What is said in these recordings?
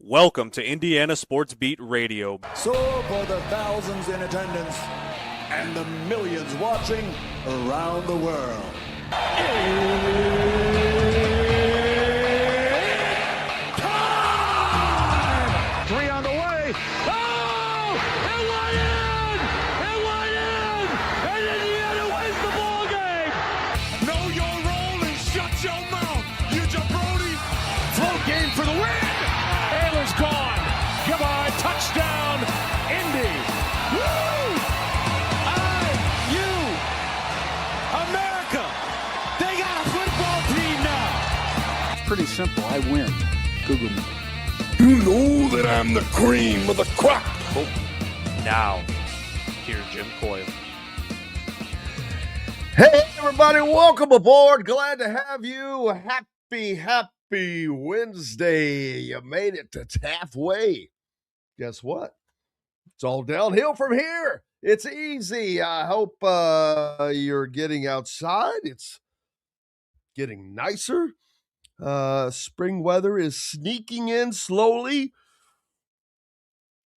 Welcome to Indiana Sports Beat Radio. So for the thousands in attendance and the millions watching around the world. Time! Three on the way. Oh! It went in! It went in! And Indiana wins the ball game! Know your role and shut your mouth, you jabroni! Float game for the win! Ayler's gone. Goodbye. Touchdown, Indy. Woo! IU. America. They got a football team now. It's pretty simple. I win. Google me. You know that I'm the cream of the crop. Now, here's Jim Coyle. Hey, everybody, welcome aboard. Glad to have you. Happy Wednesday. You made it. It's halfway. Guess what? It's all downhill from here. It's easy. I hope you're getting outside. It's getting nicer. Spring weather is sneaking in slowly.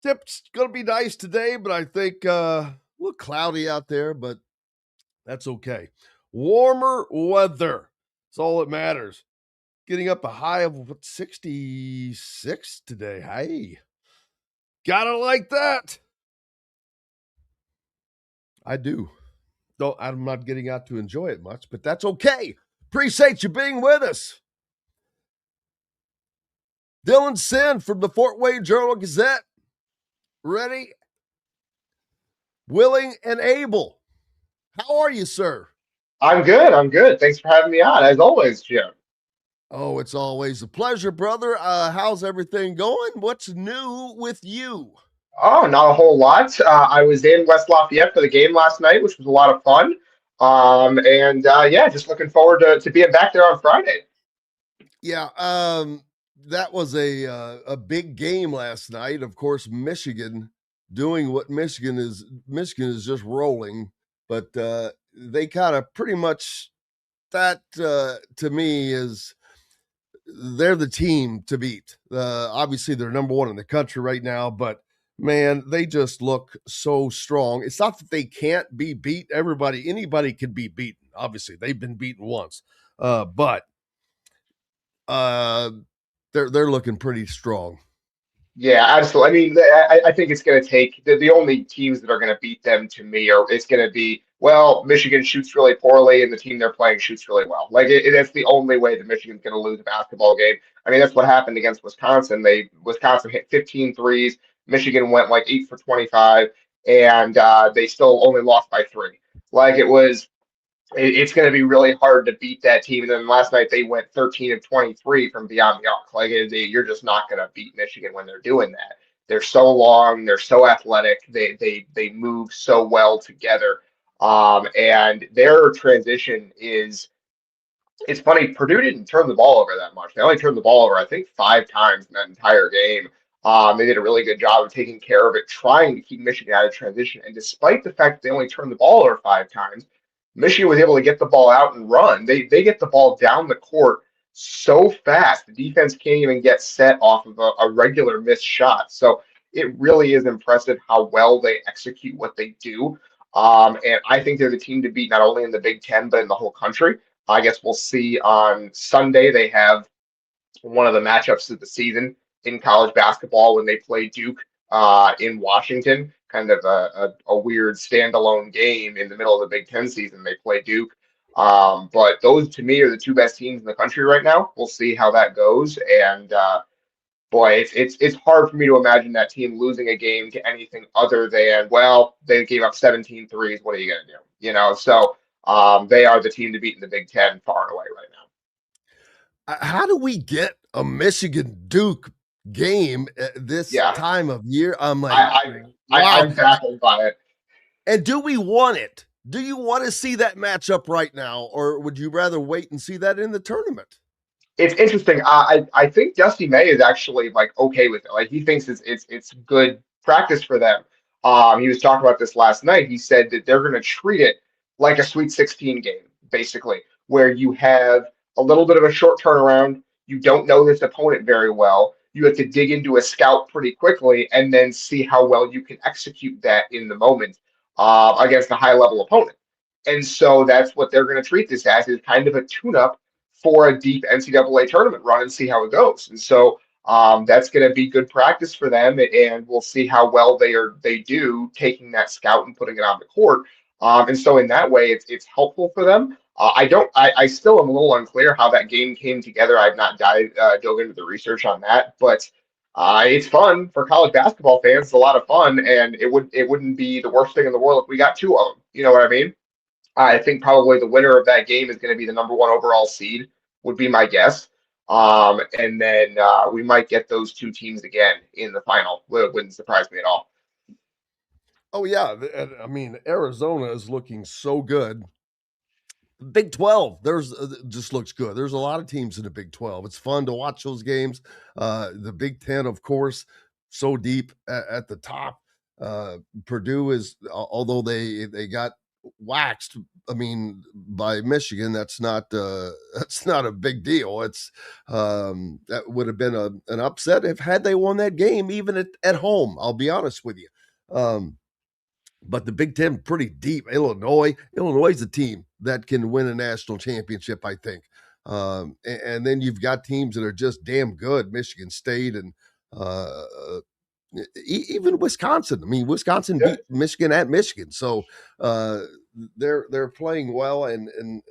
It's going to be nice today, but I think a little cloudy out there, but that's okay. Warmer weather. That's all that matters. Getting up a high of 66 today. Hey, gotta like that. I do. Though I'm not getting out to enjoy it much, but that's okay. Appreciate you being with us. Dylan Sinn from the Fort Wayne Journal-Gazette. Ready, willing, and able. How are you, sir? I'm good. Thanks for having me on, as always, Jim. Oh, it's always a pleasure, brother. How's everything going? What's new with you? Oh, not a whole lot. I was in West Lafayette for the game last night, which was a lot of fun. Yeah, just looking forward to being back there on Friday. Yeah, that was a big game last night. Of course, Michigan doing what Michigan is just rolling, but they kind of pretty much that to me is they're the team to beat. Obviously, they're number one in the country right now, but man, they just look so strong. It's not that they can't be beat. Anybody can be beaten. Obviously, they've been beaten once, but they're looking pretty strong. Yeah, absolutely. I mean, I think it's going to take the only teams that are going to beat them to me it's going to be, well, Michigan shoots really poorly and the team they're playing shoots really well. That's the only way that Michigan's going to lose a basketball game. I mean, that's what happened against Wisconsin. Wisconsin hit 15 threes. Michigan went like 8 for 25, and they still only lost by 3. It's going to be really hard to beat that team. And then last night they went 13 of 23 from beyond the arc. You're just not going to beat Michigan when they're doing that. They're so long, they're so athletic, they move so well together. And their transition it's funny. Purdue didn't turn the ball over that much. They only turned the ball over, I think, 5 times in that entire game. They did a really good job of taking care of it, trying to keep Michigan out of transition. And despite the fact that they only turned the ball over 5 times, Michigan was able to get the ball out and run. They get the ball down the court so fast. The defense can't even get set off of a regular missed shot. So it really is impressive how well they execute what they do. And I think they're the team to beat not only in the Big Ten, but in the whole country. I guess we'll see on Sunday. They have one of the matchups of the season in college basketball when they play Duke in Washington. Kind of a weird standalone game in the middle of the Big Ten season. They play Duke. But those, to me, are the 2 best teams in the country right now. We'll see how that goes. And boy, it's hard for me to imagine that team losing a game to anything other than, well, they gave up 17 threes. What are you going to do? So they are the team to beat in the Big Ten far and away right now. How do we get a Michigan Duke game at this time of year? I'm like, I'm baffled by it. And do we want it? Do you want to see that matchup right now, or would you rather wait and see that in the tournament? It's interesting. I think Dusty May is actually okay with it. He thinks it's good practice for them. He was talking about this last night. He said that they're going to treat it like a Sweet 16 game, basically, where you have a little bit of a short turnaround. You don't know this opponent very well. you have to dig into a scout pretty quickly and then see how well you can execute that in the moment against a high level opponent. And so that's what they're going to treat this as, is kind of a tune-up for a deep NCAA tournament run and see how it goes. And so that's going to be good practice for them, and we'll see how well they do taking that scout and putting it on the court. And so in that way, it's helpful for them. I still am a little unclear how that game came together. I've not dove into the research on that, but it's fun for college basketball fans. It's a lot of fun, and it wouldn't be the worst thing in the world if we got two of them. You know what I mean? I think probably the winner of that game is going to be the number one overall seed, would be my guess. And then we might get those two teams again in the final. Wouldn't surprise me at all. Oh yeah, I mean Arizona is looking so good. Big 12, there's just looks good. There's a lot of teams in the Big 12. It's fun to watch those games. The Big 10, of course, so deep at the top. Purdue is, although they got waxed, I mean, by Michigan, that's not a big deal. It's that would have been an upset had they won that game, even at home. I'll be honest with you. But the Big Ten pretty deep. Illinois is a team that can win a national championship, I think. And then you've got teams that are just damn good. Michigan State and even Wisconsin. I mean, Wisconsin beat Michigan at Michigan, so they're playing well, and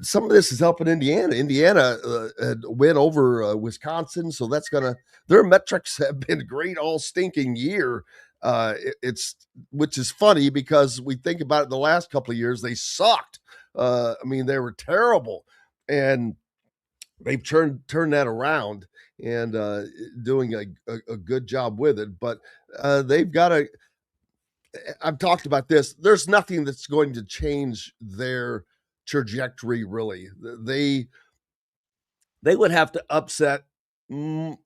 some of this is helping Indiana. Indiana had win over Wisconsin, so that's their metrics have been great all stinking year. It's which is funny because we think about it, the last couple of years they sucked. I mean, they were terrible, and they've turned that around and doing a good job with it. But they've got to. I've talked about this. There's nothing that's going to change their trajectory, really. They would have to upset at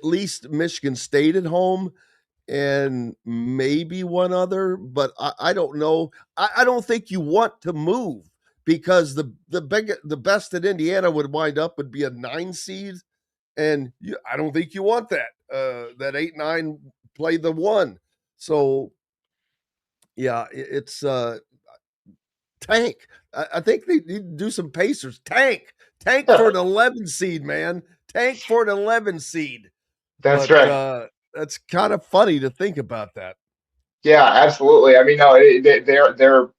least Michigan State at home and maybe one other, but I don't know. I don't think you want to move because the best that Indiana would wind up would be a 9 seed, and I don't think you want that. That 8-9 play the 1. So yeah, it's tank. I think they need to do some Pacers. Tank for an 11 seed, man. Tank for an 11 seed. That's right. That's kind of funny to think about that. Yeah, absolutely. I mean, no,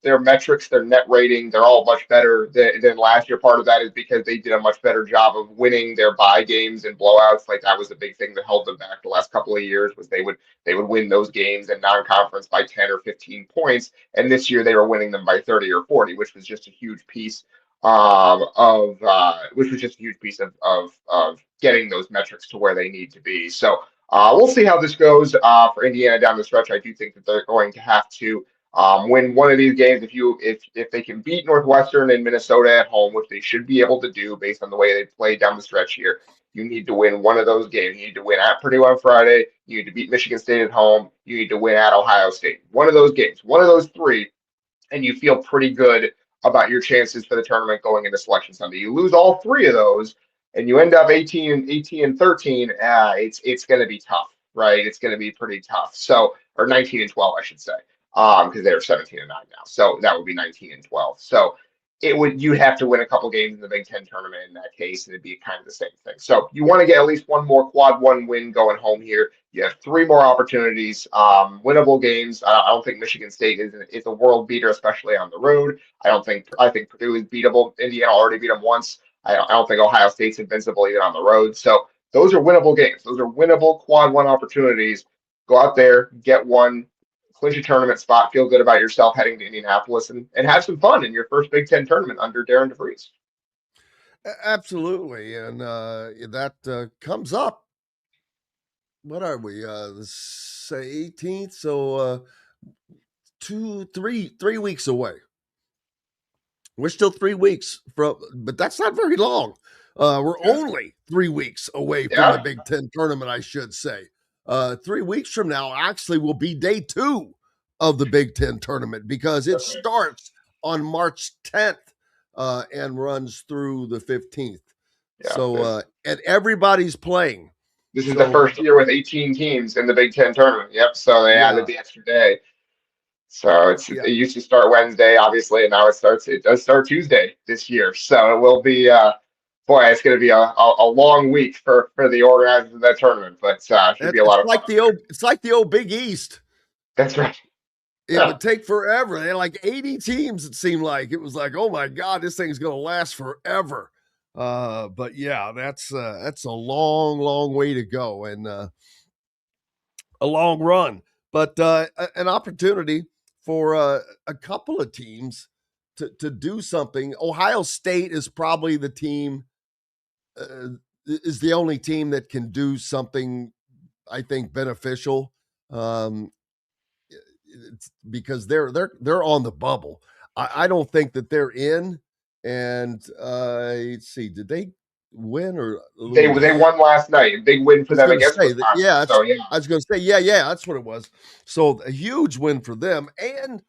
their metrics, their net rating, they're all much better than last year. Part of that is because they did a much better job of winning their bye games and blowouts. Like that was the big thing that held them back the last couple of years, was they would win those games in non-conference by 10 or 15 points, and this year they were winning them by 30 or 40, which was just a huge piece of getting those metrics to where they need to be. So. We'll see how this goes for Indiana down the stretch. I do think that they're going to have to win one of these games. If they can beat Northwestern and Minnesota at home, which they should be able to do based on the way they played down the stretch here, you need to win one of those games. You need to win at Purdue on Friday. You need to beat Michigan State at home. You need to win at Ohio State. One of those games, one of those three, and you feel pretty good about your chances for the tournament going into Selection Sunday. You lose all three of those, and you end up 18 and 13, it's going to be tough, right? It's going to be pretty tough. So, or 19 and 12, I should say, because they're 17 and 9 now. So that would be 19 and 12. So you'd have to win a couple games in the Big Ten tournament in that case, and it'd be kind of the same thing. So you want to get at least one more quad 1 win going home here. You have 3 more opportunities, winnable games. I don't think Michigan State is a world beater, especially on the road. I think Purdue is beatable. Indiana already beat them once. I don't think Ohio State's invincible even on the road. So those are winnable games. Those are winnable quad 1 opportunities. Go out there, get one, clinch a tournament spot, feel good about yourself heading to Indianapolis, and have some fun in your first Big Ten tournament under Darren DeVries. Absolutely. And that comes up. What are we? Say 18th. So 3 weeks away. We're still 3 weeks from, but that's not very long. We're only 3 weeks away from the Big Ten tournament, I should say. 3 weeks from now actually will be day 2 of the Big Ten tournament because it starts on March 10th and runs through the 15th. Yeah. So and everybody's playing. This is the So first year with 18 teams in the Big Ten tournament. Yep. So they added yeah, the extra day. So yeah. it used to start Wednesday, obviously, and now it does start Tuesday this year. So it will be boy, it's going to be a long week for the organizers of that tournament, but should be a lot of fun. It's like the old Big East. That's right. It would take forever. They had like 80 teams, it seemed like. It was like, oh my God, this thing's gonna last forever. But yeah, that's a long, long way to go and a long run. But an opportunity for a couple of teams to do something. Ohio State is probably the team, is the only team that can do something, I think, beneficial. It's because they're on the bubble. I don't think that they're in. And let's see, did they win or lose? They won last night. Big win I for was them going to against say that, Wisconsin. yeah, So yeah, I was going to say, yeah, that's what it was. So a huge win for them, and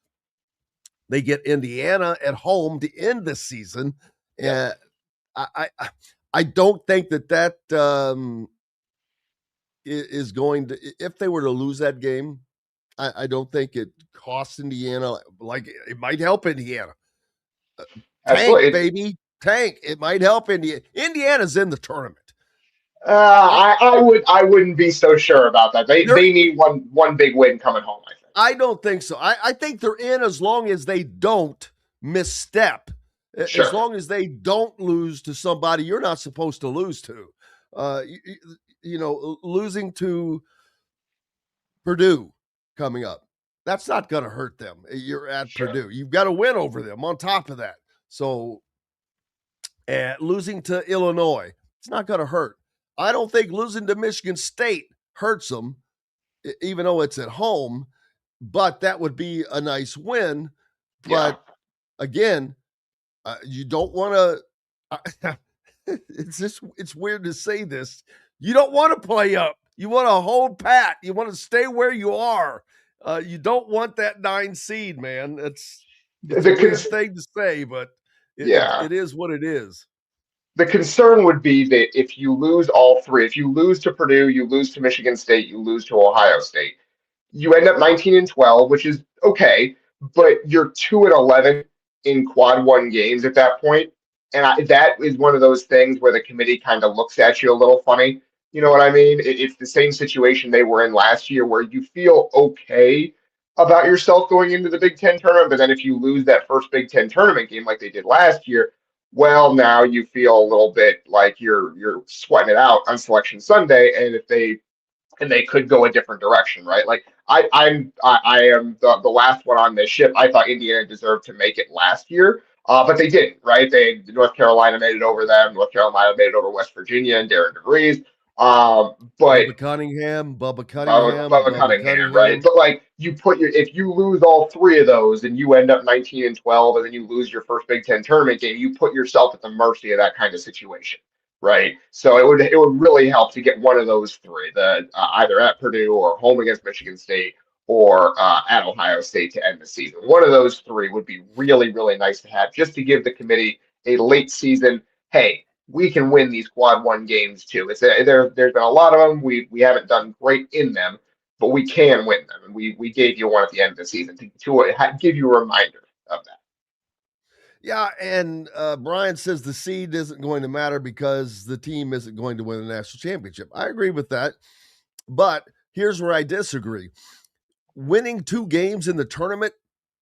they get Indiana at home to end the season. And I don't think that is going to, if they were to lose that game, I don't think it costs Indiana. Like it might help Indiana. Tank, absolutely. baby, tank. It might help Indiana. Indiana's in the tournament. I wouldn't be so sure about that. They need one big win coming home, I think. I don't think so. I think they're in as long as they don't misstep. Sure. As long as they don't lose to somebody you're not supposed to lose to. Losing to Purdue coming up, that's not going to hurt them. You're at Purdue. You've got to win over them on top of that. So, losing to Illinois, it's not going to hurt. I don't think losing to Michigan State hurts them, even though it's at home, but that would be a nice win. But again, you don't want to, it's weird to say this. You don't want to play up. You want to hold pat. You want to stay where you are. You don't want that 9 seed, man. It's a weird thing to say, but it is what it is. The concern would be that if you lose all three, if you lose to Purdue, you lose to Michigan State, you lose to Ohio State, you end up 19-12, which is okay, but you're 2-11 in quad one games at that point. And that is one of those things where the committee kind of looks at you a little funny. You know what I mean? It's the same situation they were in last year where you feel okay about yourself going into the Big Ten tournament, but then if you lose that first Big Ten tournament game like they did last year, well, now you feel a little bit like you're sweating it out on Selection Sunday, and they could go a different direction, right? Like I am the last one on this ship. I thought Indiana deserved to make it last year, but they didn't, right? North Carolina made it over them. North Carolina made it over West Virginia and Neddenriep. But Bubba Cunningham, right? But like if you lose all three of those and you end up 19-12, and then you lose your first Big Ten tournament game, you put yourself at the mercy of that kind of situation, right? So it would really help to get one of those three, either at Purdue or home against Michigan State or at Ohio State to end the season. One of those three would be really, really nice to have, just to give the committee a late season. Hey, we can win these quad one games too. There's been a lot of them. We haven't done great in them, but we can win them. And we gave you one at the end of the season to give you a reminder of that. Yeah, and Brian says the seed isn't going to matter because the team isn't going to win the national championship. I agree with that, but here's where I disagree. Winning 2 games in the tournament,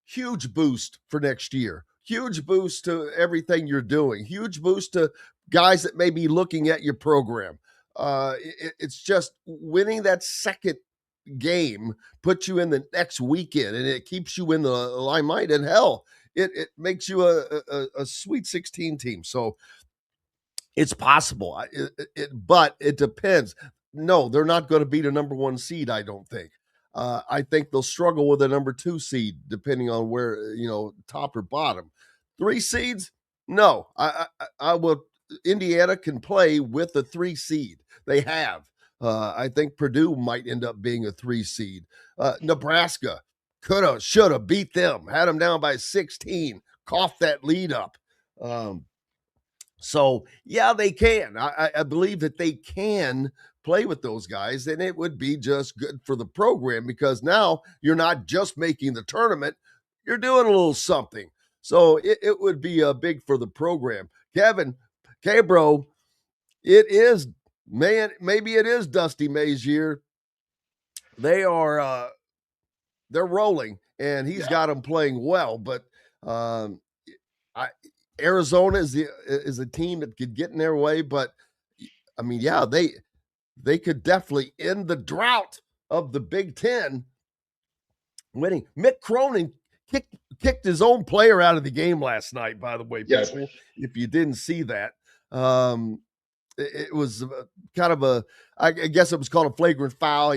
huge boost for next year. Huge boost to everything you're doing. Huge boost to guys that may be looking at your program. It's just winning that second game puts you in the next weekend, and it keeps you in the limelight. And hell, it makes you a Sweet 16 team. So it's possible, but it depends. No, they're not going to beat a number 1 seed, I don't think. I think they'll struggle with a number 2 seed, depending on where, top or bottom. 3 seeds? No, I will. Indiana can play with a 3 seed. They have. I think Purdue might end up being a 3 seed. Nebraska coulda, shoulda beat them, had them down by 16, coughed that lead up. So, yeah, they can. I believe that they can play with those guys, and it would be just good for the program because now you're not just making the tournament, you're doing a little something. So it would be big for the program. Kevin, K-Bro, it is, man, maybe it is Dusty May's year. They are they're rolling, and he's got them playing well, but um, Arizona is a team that could get in their way, but I mean, yeah, they could definitely end the drought of the Big Ten winning. Mick Cronin kicked his own player out of the game last night, by the way, Yes. people, if you didn't see that. It was kind of I guess it was called a flagrant foul.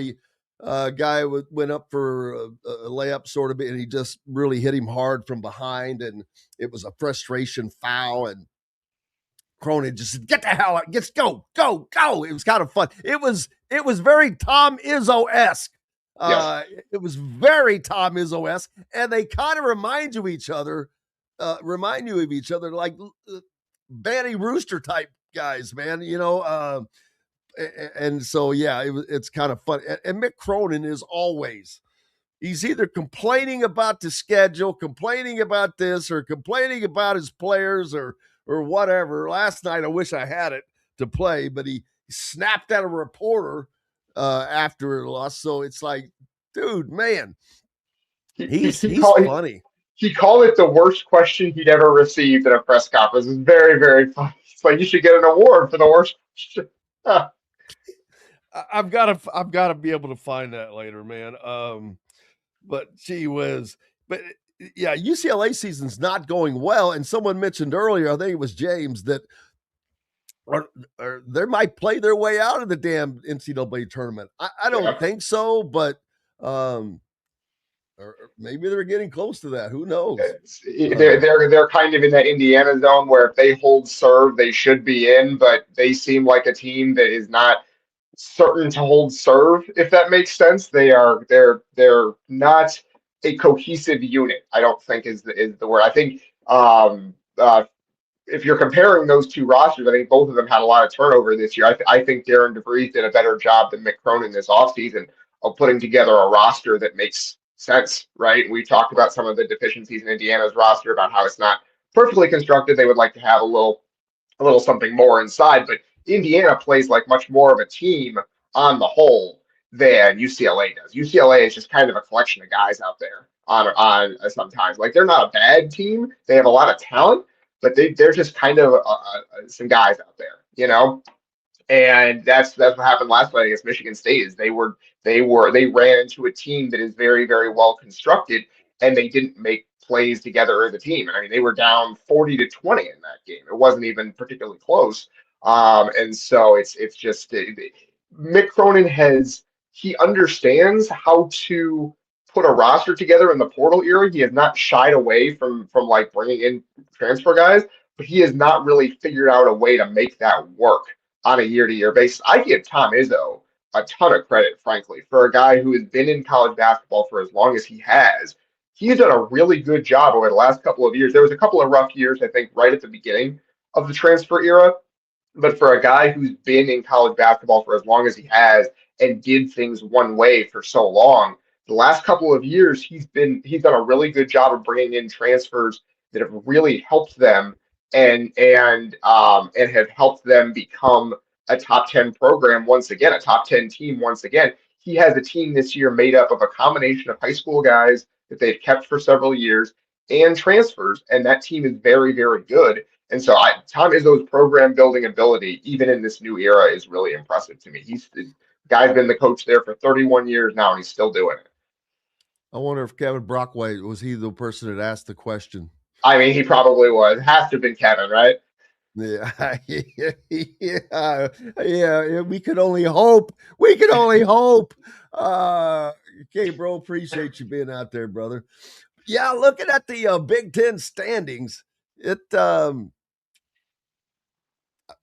Guy went up for a layup sort of, and he just really hit him hard from behind, and it was a frustration foul, and Cronin just said, "Get the hell out! Just go! It was kind of fun. It was very Tom Izzo-esque. Yes. It was very Tom Izzo-esque, and they kind of remind you of each other, like Banny Rooster type guys, man. And so yeah, it's kind of fun. And Mick Cronin is always. He's either complaining about the schedule, complaining about this, or complaining about his players, or whatever. Last night, I wish I had it to play, but he snapped at a reporter after a loss. So it's like, dude, man, he's funny. He called it the worst question he'd ever received in a press conference. It's very, very funny. It's like you should get an award for the worst question. I've got to be able to find that later, man. But gee whiz. But yeah, UCLA season's not going well. And someone mentioned earlier, I think it was James, that or they might play their way out of the damn NCAA tournament. I don't think so, but or maybe they're getting close to that. Who knows? They're kind of in that Indiana zone where if they hold serve, they should be in, but they seem like a team that is not certain to hold serve, if that makes sense. They're not a cohesive unit, I don't think is the word. I think if you're comparing those two rosters, I think both of them had a lot of turnover this year. I think Darren DeVries did a better job than Mick Cronin this offseason of putting together a roster that makes sense, right? We talked about some of the deficiencies in Indiana's roster, about how it's not perfectly constructed. They would like to have a little something more inside, but Indiana plays like much more of a team on the whole than UCLA does. UCLA is just kind of a collection of guys out there on sometimes. Like, they're not a bad team. They have a lot of talent, but they're just kind of some guys out there, And that's what happened last night against Michigan State. Is they ran into a team that is very, very well constructed, and they didn't make plays together as a team. I mean, they were down 40-20 in that game. It wasn't even particularly close. And so it's just Mick Cronin he understands how to put a roster together in the portal era. He has not shied away from like bringing in transfer guys, but he has not really figured out a way to make that work on a year-to-year basis. I give Tom Izzo a ton of credit, frankly, for a guy who has been in college basketball for as long as he has. He's done a really good job over the last couple of years. There was a couple of rough years, I think, right at the beginning of the transfer era. But for a guy who's been in college basketball for as long as he has and did things one way for so long, the last couple of years he's done a really good job of bringing in transfers that have really helped them and have helped them become a top 10 program once again, a top 10 team once again. He has a team this year made up of a combination of high school guys that they've kept for several years and transfers, and that team is very, very good. And so Tom Izzo's program building ability, even in this new era, is really impressive to me. The guy's been the coach there for 31 years now, and he's still doing it. I wonder if Kevin Brockway, was he the person that asked the question? I mean, he probably was. It has to have been Kevin, right? Yeah. Yeah. We could only hope. Okay, bro, appreciate you being out there, brother. Yeah, looking at the Big Ten standings,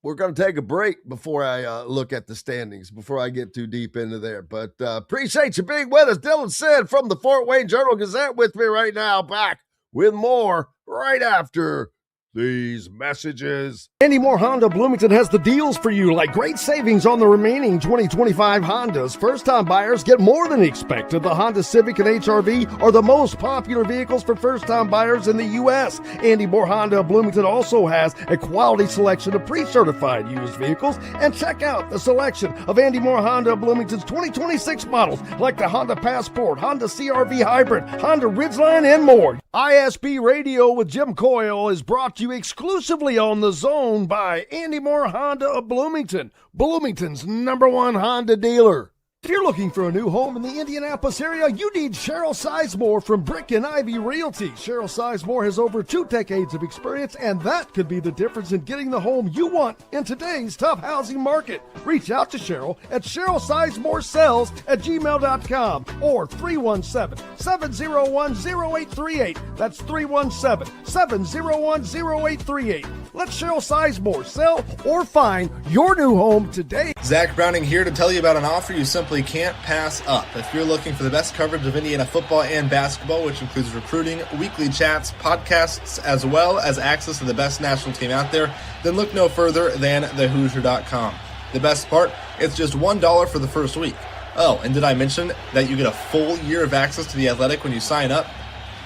we're going to take a break before I look at the standings, before I get too deep into there. But appreciate you being with us. Dylan Sinn from the Fort Wayne Journal-Gazette with me right now, back with more right after these messages. Andy Moore Honda Bloomington has the deals for you, like great savings on the remaining 2025 Hondas. First-time buyers get more than expected. The Honda Civic and HR-V are the most popular vehicles for first-time buyers in the U.S. Andy Moore Honda Bloomington also has a quality selection of pre-certified used vehicles. And check out the selection of Andy Moore Honda Bloomington's 2026 models, like the Honda Passport, Honda CR-V Hybrid, Honda Ridgeline, and more. ISB Radio with Jim Coyle is brought to you exclusively on The Zone by Andy Moore Honda of Bloomington, Bloomington's #1 Honda dealer. If you're looking for a new home in the Indianapolis area, you need Cheryl Sizemore from Brick and Ivy Realty. Cheryl Sizemore has over 2 decades of experience, and that could be the difference in getting the home you want in today's tough housing market. Reach out to Cheryl at CherylSizemoreSells@gmail.com or 317-701-0838. That's 317-701-0838. Let Cheryl Sizemore sell or find your new home today. Zach Browning here to tell you about an offer you simply can't pass up. If you're looking for the best coverage of Indiana football and basketball, which includes recruiting, weekly chats, podcasts, as well as access to the best national team out there, then look no further than thehoosier.com. The best part, it's just $1 for the first week. Oh, and did I mention that you get a full year of access to The Athletic when you sign up?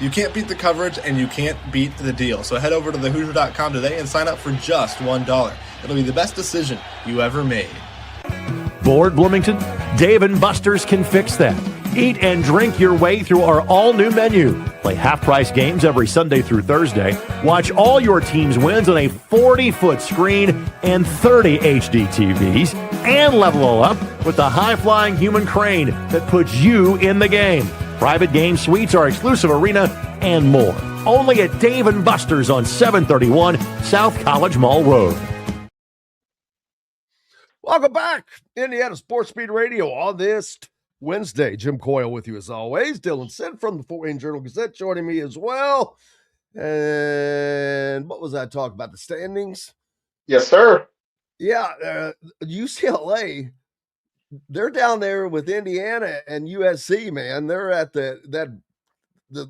You can't beat the coverage, and you can't beat the deal. So head over to thehoosier.com today and sign up for just $1. It'll be the best decision you ever made. Bored, Bloomington? Dave & Buster's can fix that. Eat and drink your way through our all-new menu. Play half-price games every Sunday through Thursday. Watch all your team's wins on a 40-foot screen and 30 HD TVs. And level all up with the high-flying human crane that puts you in the game. Private game suites, our exclusive arena, and more. Only at Dave & Buster's on 731 South College Mall Road. Welcome back, Indiana Sports Speed Radio on this Wednesday. Jim Coyle with you as always. Dylan Sinn from the Fort Wayne Journal-Gazette joining me as well. And what was I talking about? The standings? Yes, sir. Yeah, UCLA, they're down there with Indiana and USC, man. They're at the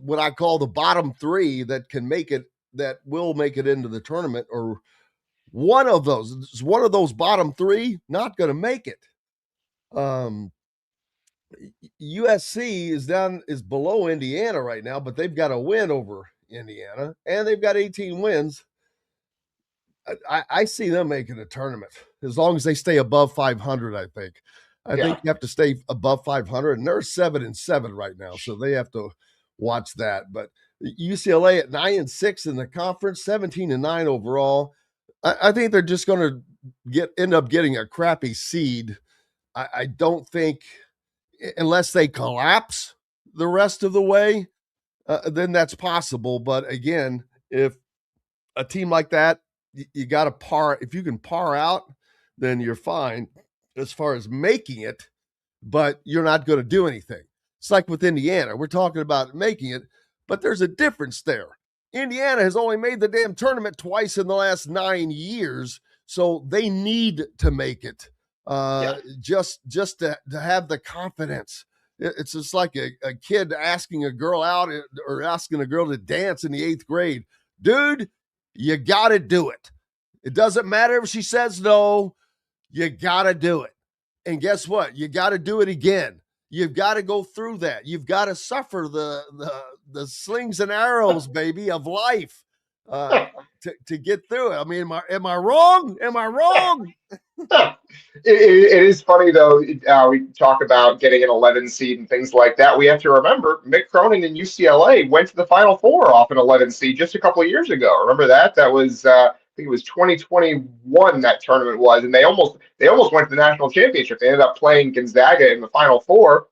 what I call the bottom 3 that can make it, that will make it into the tournament, or one of those bottom 3 not going to make it. USC is below Indiana right now, but they've got a win over Indiana, and they've got 18 wins. I see them making a tournament as long as they stay above 500. I think you have to stay above 500, and they're 7-7 right now, so they have to watch that. But UCLA at 9-6 in the conference, 17-9 overall. I think they're just going to end up getting a crappy seed. I don't think, unless they collapse the rest of the way, then that's possible. But again, if a team like that, you got to par. If you can par out, then you're fine as far as making it, but you're not going to do anything. It's like with Indiana. We're talking about making it, but there's a difference there. Indiana has only made the damn tournament twice in the last 9 years, so they need to make it just to have the confidence. It's just like a kid asking a girl out or asking a girl to dance in the 8th grade. Dude, you got to do it. It doesn't matter if she says no. You got to do it. And guess what? You got to do it again. You've got to go through that. You've got to suffer the slings and arrows, baby, of life to get through it. I mean, am I wrong? Am I wrong? It is funny, though. We talk about getting an 11 seed and things like that. We have to remember Mick Cronin and UCLA went to the Final Four off an 11 seed just a couple of years ago. Remember that? That was, I think it was 2021 that tournament was, and they almost went to the national championship. They ended up playing Gonzaga in the Final Four,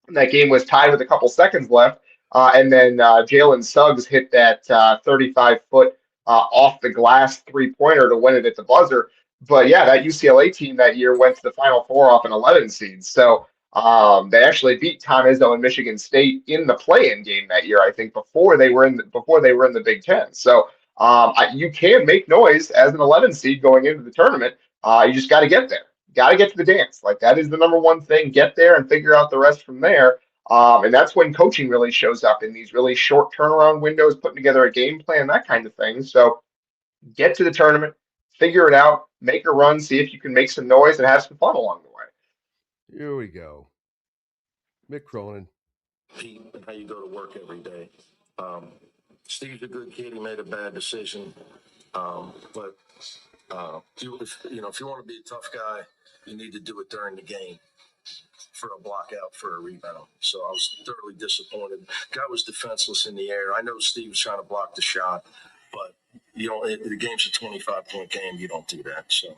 and that game was tied with a couple seconds left. And then Jalen Suggs hit that 35-foot off the glass three-pointer to win it at the buzzer. But yeah, that UCLA team that year went to the Final Four off an 11 seed. So they actually beat Tom Izzo and Michigan State in the play-in game that year, I think, before they were in the Big Ten. So you can make noise as an 11 seed going into the tournament. You just got to get there. Got to get to the dance. Like, that is the number one thing. Get there and figure out the rest from there. And that's when coaching really shows up in these really short turnaround windows, putting together a game plan, that kind of thing. So get to the tournament, figure it out, make a run, see if you can make some noise and have some fun along the way. Here we go. Mick Cronin. Pete, and how you go to work every day. Steve's a good kid. He made a bad decision. But if you want to be a tough guy, you need to do it during the game for a block out for a rebound. So I was thoroughly disappointed. Guy was defenseless in the air. I know Steve was trying to block the shot, but the game's a 25-point game. You don't do that. So.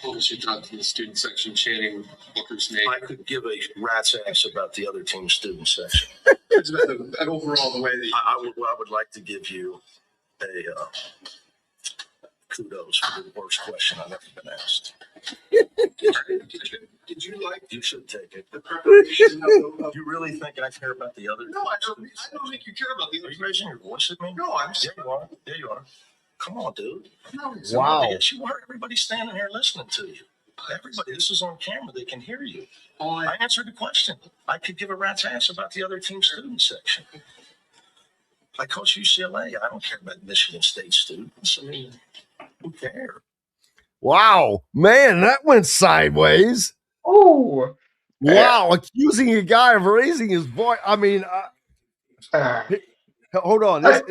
What was your thought to the student section chanting Booker's name? I could give a rat's ass about the other team's student section. It's about overall the way that I would like to give you a kudos for the worst question I've ever been asked. Did you like? You should take it. The preparation of You really think I care about the other? No, I don't think you care about the Are other. you raising your voice at me? No, I'm Yeah, you are. Yeah, you are. Come on, dude. No, Wow. Yes, you are. Everybody's standing here listening to you. Everybody, this is on camera. They can hear you. I answered the question. I could give a rat's ass about the other team's student section. I coach UCLA. I don't care about Michigan State students. I mean, who cares? Wow, man, that went sideways. Oh, wow! Accusing a guy of raising his voice. I mean, hold on. This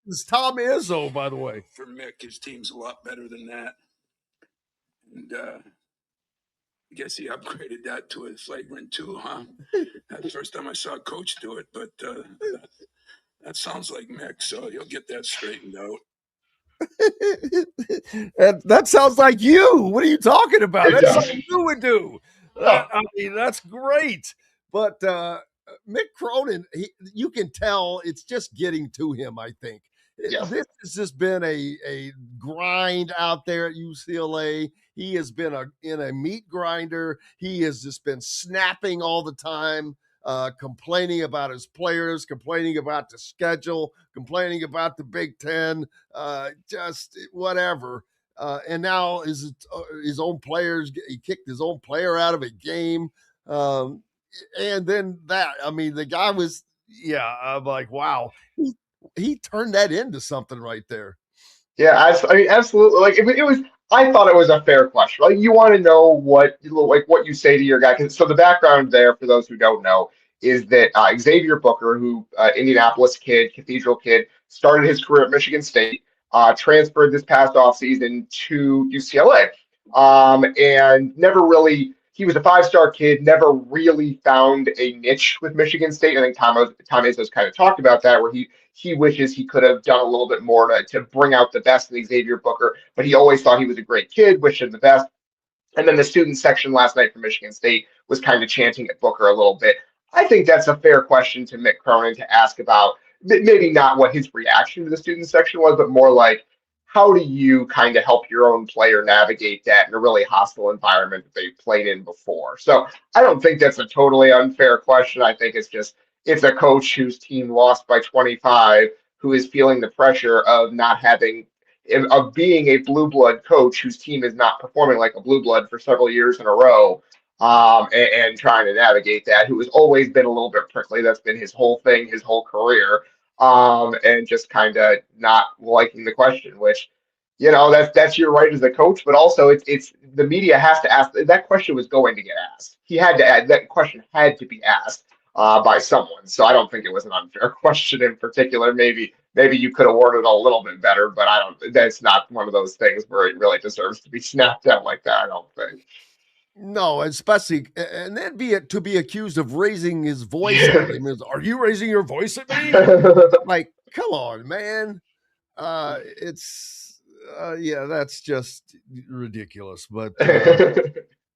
is Tom Izzo, by the way. For Mick, his team's a lot better than that. And I guess he upgraded that to a flagrant 2, huh? That's the first time I saw a coach do it, but that sounds like Mick, so he'll get that straightened out. That sounds like you. What are you talking about? That's something you would do. I mean, that's great. But Mick Cronin, you can tell it's just getting to him, I think. Yeah. This has just been a grind out there at UCLA. He has been in a meat grinder. He has just been snapping all the time, complaining about his players, complaining about the schedule, complaining about the Big Ten, just whatever. And now his own players, he kicked his own player out of a game. And then the guy was, I'm like, wow. He turned that into something right there. Yeah, I mean, absolutely. Like it was. I thought it was a fair question. Like you want to know what you say to your guy. So the background there, for those who don't know, is that Xavier Booker, who Indianapolis kid, Cathedral kid, started his career at Michigan State, transferred this past offseason to UCLA, and never really. He was a 5-star kid, never really found a niche with Michigan State. I think Tom Izzo's kind of talked about that, where he wishes he could have done a little bit more to bring out the best in Xavier Booker, but he always thought he was a great kid, wished him the best. And then the student section last night for Michigan State was kind of chanting at Booker a little bit. I think that's a fair question to Mick Cronin to ask about, maybe not what his reaction to the student section was, but more like, how do you kind of help your own player navigate that in a really hostile environment that they've played in before? So I don't think that's a totally unfair question. I think it's a coach whose team lost by 25 who is feeling the pressure of being a blue blood coach whose team is not performing like a blue blood for several years in a row, and trying to navigate that, who has always been a little bit prickly. That's been his whole thing, his whole career. And just kind of not liking the question, which, that's your right as a coach, but also it's the media has to ask. That question was going to get asked. That question had to be asked by someone. So I don't think it was an unfair question in particular. Maybe you could have worded it a little bit better, but that's not one of those things where it really deserves to be snapped at like that, I don't think. No, especially, and then to be accused of raising his voice at him is, are you raising your voice at me? Like, come on, man. That's just ridiculous. But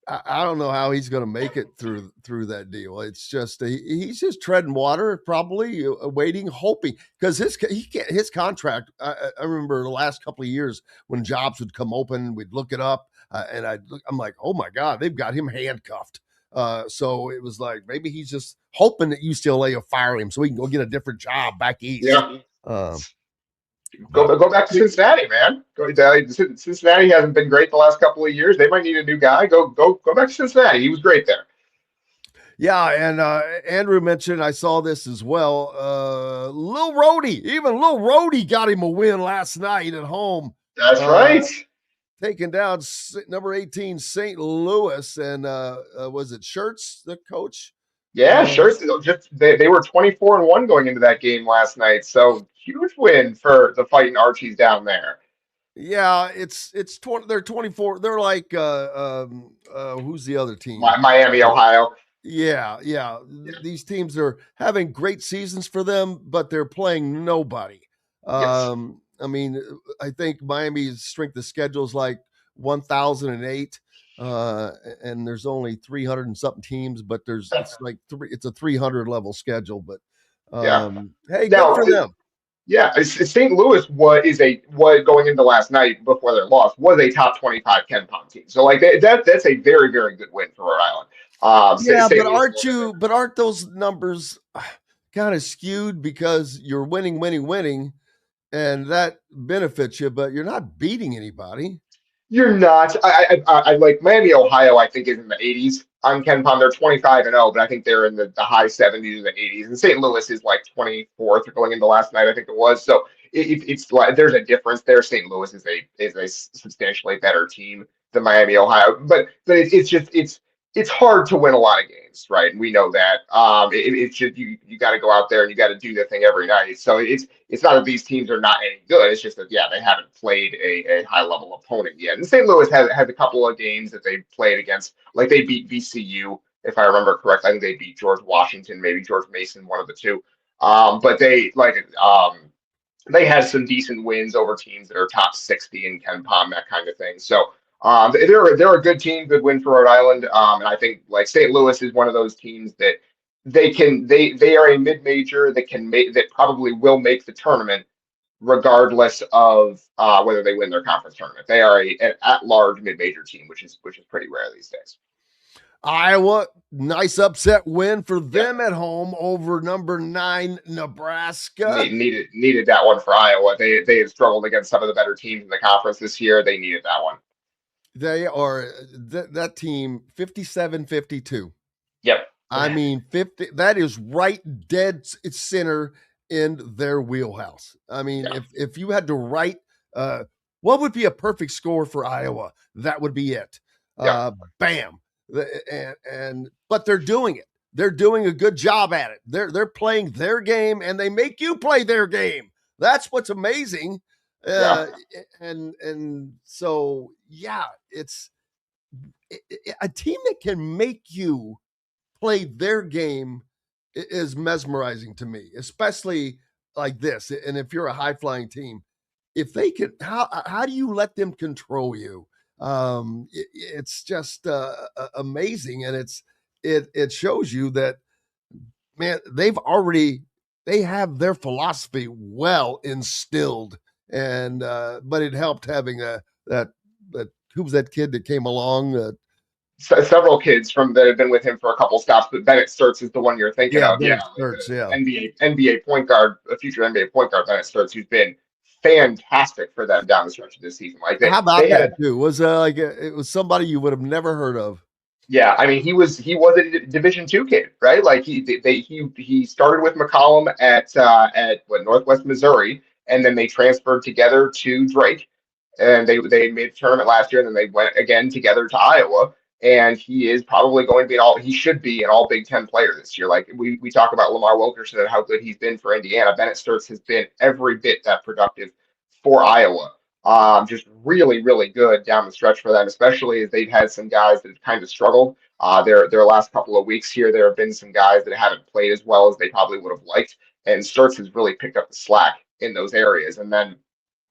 I don't know how he's going to make it through that deal. It's just he's just treading water, probably waiting, hoping, because his contract. I remember the last couple of years when jobs would come open, we'd look it up. And I'm like, oh my God, they've got him handcuffed. So it was like, maybe he's just hoping that UCLA will fire him so he can go get a different job back east. Yeah. Go back to Cincinnati, man. Cincinnati hasn't been great the last couple of years. They might need a new guy. Go back to Cincinnati. He was great there. Yeah, and Andrew mentioned, I saw this as well. Lil Rhodey got him a win last night at home. That's right. Taking down number 18 St. Louis, and was it Shirts, the coach? Yeah, sure. So just they were 24-1 going into that game last night. So huge win for the Fighting Archies down there. Yeah, it's 20. They're 24. They're like who's the other team? Miami, Ohio. Yeah. These teams are having great seasons for them, but they're playing nobody. Yes. I mean, I think Miami's strength of schedule is like 1,008, and there's only 300 and something teams, but it's a 300 level schedule. But hey, Now, good for them. Yeah, St. Louis was going into last night before their loss was a top 25 Ken Pom team. So like that's a very, very good win for Rhode Island. Yeah, St. but aren't those numbers kind of skewed because you're winning, and that benefits you, but you're not beating anybody. You're not. I like Miami, Ohio. I think is in the 80s on Ken Pom. They're 25-0, but I think they're in the high 70s and the 80s. And St. Louis is like 24th going into last night. I think it was. So it's like there's a difference there. St. Louis is a substantially better team than Miami, Ohio. But it's hard to win a lot of games, right? And we know that. It's just you got to go out there and you got to do the thing every night. So it's not that these teams are not any good. It's just that they haven't played a high level opponent yet. And St. Louis has a couple of games that they played against, like they beat VCU, if I remember correctly. I think they beat George Washington, maybe George Mason, one of the two. But they had some decent wins over teams that are top 60 in Ken Pom, that kind of thing. So they're a good team, good win for Rhode Island. And I think like St. Louis is one of those teams that they are a mid-major that probably will make the tournament regardless of whether they win their conference tournament. They are an at-large mid-major team, which is pretty rare these days. Iowa, nice upset win for them at home over number 9 Nebraska. Needed that one for Iowa. They have struggled against some of the better teams in the conference this year. They needed that one. They are that team 57-52. Yep. I mean 50. That is right dead center in their wheelhouse. I mean, if you had to write what would be a perfect score for Iowa, that would be it. Bam. But they're doing it. They're doing a good job at it. They're playing their game, and they make you play their game. That's what's amazing. And so it's a team that can make you play their game is mesmerizing to me, especially like this. And if you're a high flying team, if they can, how do you let them control you? It's just amazing, and it shows you that, man, they have their philosophy well instilled, and but it helped having that who was that kid that came along? Several kids that have been with him for a couple stops, but Bennett Sturts is the one you're thinking of. Sturts, NBA point guard, a future NBA point guard, Bennett Sturts, who's been fantastic for them down the stretch of this season. How about that too? Was it was somebody you would have never heard of? Yeah, I mean he was a Division II kid, right? Like he started with McCollum at Northwest Missouri, and then they transferred together to Drake, and they made the tournament last year, and then they went again together to Iowa. And he is probably going to be he should be an all Big Ten player this year. Like we talk about Lamar Wilkerson and how good he's been for Indiana. Bennett Sturts has been every bit that productive for Iowa. Just really, really good down the stretch for them, especially as they've had some guys that have kind of struggled. Their last couple of weeks here, there have been some guys that haven't played as well as they probably would have liked. And Sturts has really picked up the slack in those areas. And then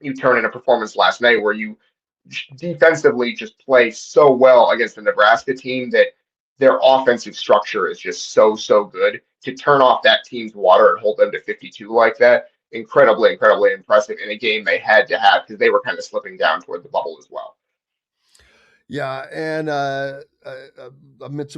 you turn in a performance last night where you defensively just play so well against the Nebraska team that their offensive structure is just so good. To turn off that team's water and hold them to 52 like that, incredibly impressive in a game they had to have because they were kind of slipping down toward the bubble as well. Yeah, and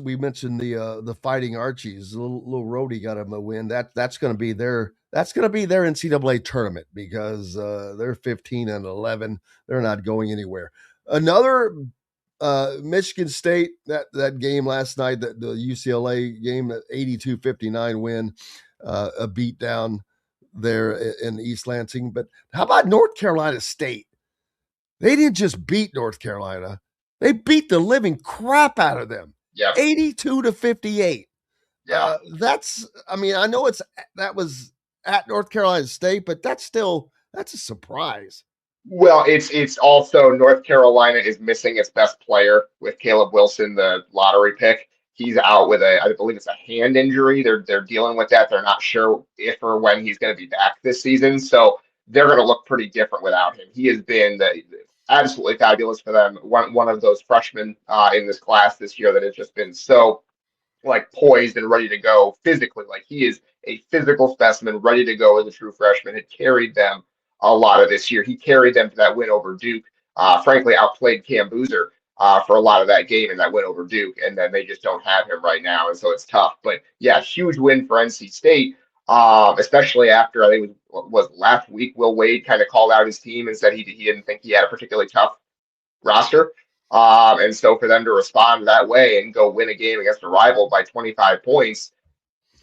we mentioned the Fighting Archies. Little Rhodey got him a win. That's going to be their NCAA tournament because they're 15-11. They're not going anywhere. Another Michigan State, that game last night, the UCLA game, that 82-59 win, a beat down there in East Lansing. But how about North Carolina State? They didn't just beat North Carolina. They beat the living crap out of them. Yeah. 82-58. Yeah. I know that was at North Carolina State, but that's a surprise. Well, it's also North Carolina is missing its best player with Caleb Wilson, the lottery pick. He's out with I believe it's a hand injury. They're dealing with that. They're not sure if or when he's going to be back this season. So they're going to look pretty different without him. He has been absolutely fabulous for them. One of those freshmen in this class this year that has just been so poised and ready to go physically. Like he is a physical specimen, ready to go as a true freshman. Had carried them a lot of this year. He carried them to that win over Duke. Frankly, outplayed Cam Boozer for a lot of that game in that win over Duke, and then they just don't have him right now, and so it's tough. But yeah, huge win for NC State, especially after I think it was last week. Will Wade kind of called out his team and said he didn't think he had a particularly tough roster. And so for them to respond that way and go win a game against a rival by 25 points,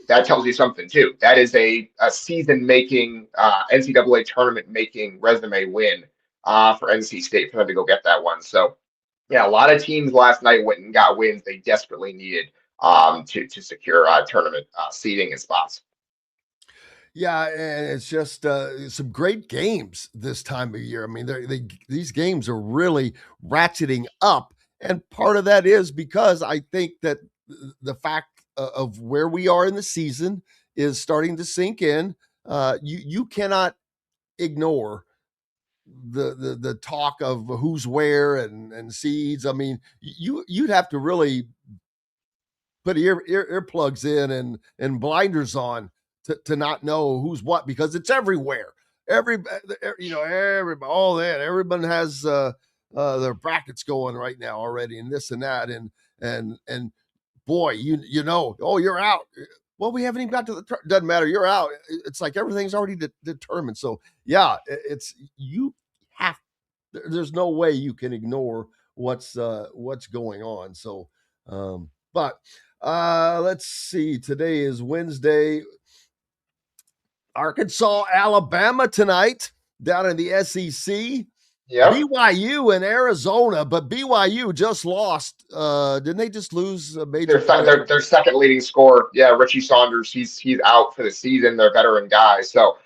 that tells you something too. That is a season-making, NCAA tournament-making resume win for NC State for them to go get that one. So, yeah, a lot of teams last night went and got wins they desperately needed to secure tournament seeding and spots. Yeah, and it's just some great games this time of year. I mean, these games are really ratcheting up, and part of that is because I think that the fact of where we are in the season is starting to sink in. You cannot ignore the talk of who's where and seeds. I mean, you'd have to really put earplugs in and blinders on to not know who's what, because it's everywhere. Everybody, all that. Everyone has their brackets going right now already, and this and that, and boy, oh, you're out. Well, we haven't even got to the doesn't matter. You're out. It's like everything's already determined. So yeah, there's no way you can ignore what's going on. So, but let's see. Today is Wednesday. Arkansas, Alabama tonight down in the SEC. Yeah. BYU and Arizona, but BYU just lost. Didn't they just lose a major? Their second leading scorer, Richie Saunders. He's out for the season. They're veteran guys, so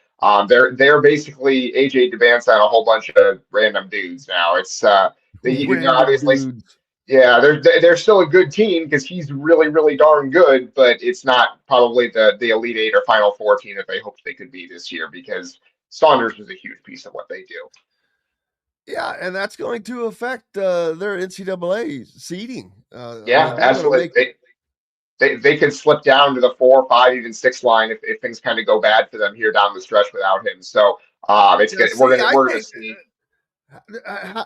they're basically AJ Dubance and a whole bunch of random dudes now. It's obviously. Dudes. Yeah, they're still a good team because he's really, really darn good, but it's not probably the Elite Eight or Final Four team that they hoped they could be this year, because Saunders was a huge piece of what they do. Yeah, and that's going to affect their NCAA seeding. Absolutely. They could slip down to the 4, 5, even 6 line if things kind of go bad for them here down the stretch without him. So it's good. We're going to see.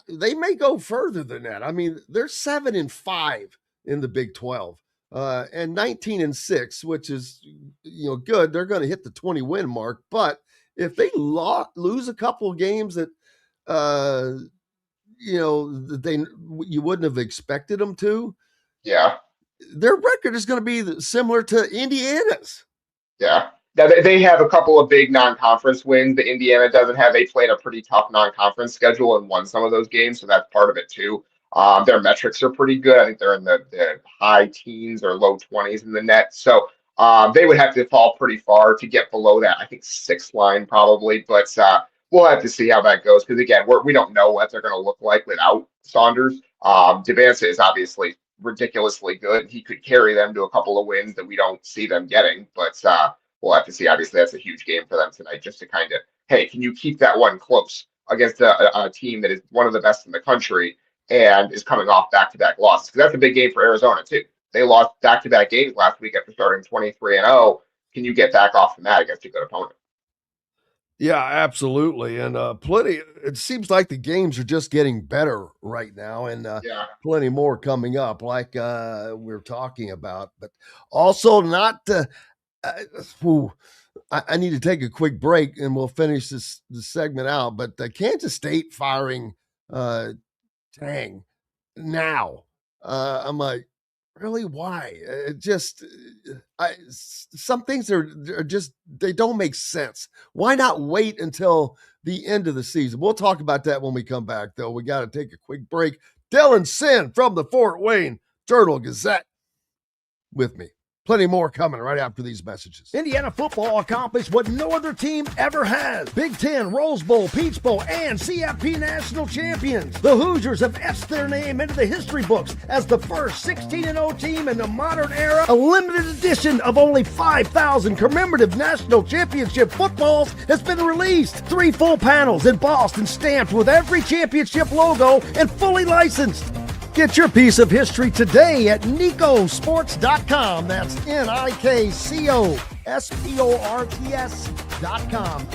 They may go further than that. I mean, they're 7-5 in the Big 12, and 19-6, which is good. They're going to hit the 20-win mark, but if they lose a couple of games that you wouldn't have expected them to, their record is going to be similar to Indiana's. Yeah. Now, they have a couple of big non-conference wins that Indiana doesn't have. They played a pretty tough non-conference schedule and won some of those games, so that's part of it too. Their metrics are pretty good. I think they're in the high teens or low 20s in the net. So they would have to fall pretty far to get below that, I think, 6 line probably. But we'll have to see how that goes, because, again, we don't know what they're going to look like without Saunders. Dubance is obviously ridiculously good. He could carry them to a couple of wins that we don't see them getting, but we'll have to see. Obviously, that's a huge game for them tonight, just to kind of, hey, can you keep that one close against a team that is one of the best in the country and is coming off back-to-back losses? Because that's a big game for Arizona, too. They lost back-to-back games last week after starting 23-0. Can you get back off from that against a good opponent? Yeah, absolutely. And plenty, it seems like the games are just getting better right now, and plenty more coming up, like we're talking about. But also not I need to take a quick break and we'll finish this segment out. But Kansas State firing Tang now. I'm like, really? Why? Some things are just, they don't make sense. Why not wait until the end of the season? We'll talk about that when we come back, though. We got to take a quick break. Dylan Sinn from the Fort Wayne Journal-Gazette with me. Plenty more coming right after these messages. Indiana football accomplished what no other team ever has. Big Ten, Rose Bowl, Peach Bowl, and CFP national champions. The Hoosiers have etched their name into the history books as the first 16-0 team in the modern era. A limited edition of only 5,000 commemorative national championship footballs has been released. 3 full panels embossed and stamped with every championship logo and fully licensed. Get your piece of history today at NICOsports.com. That's NICOsports.com.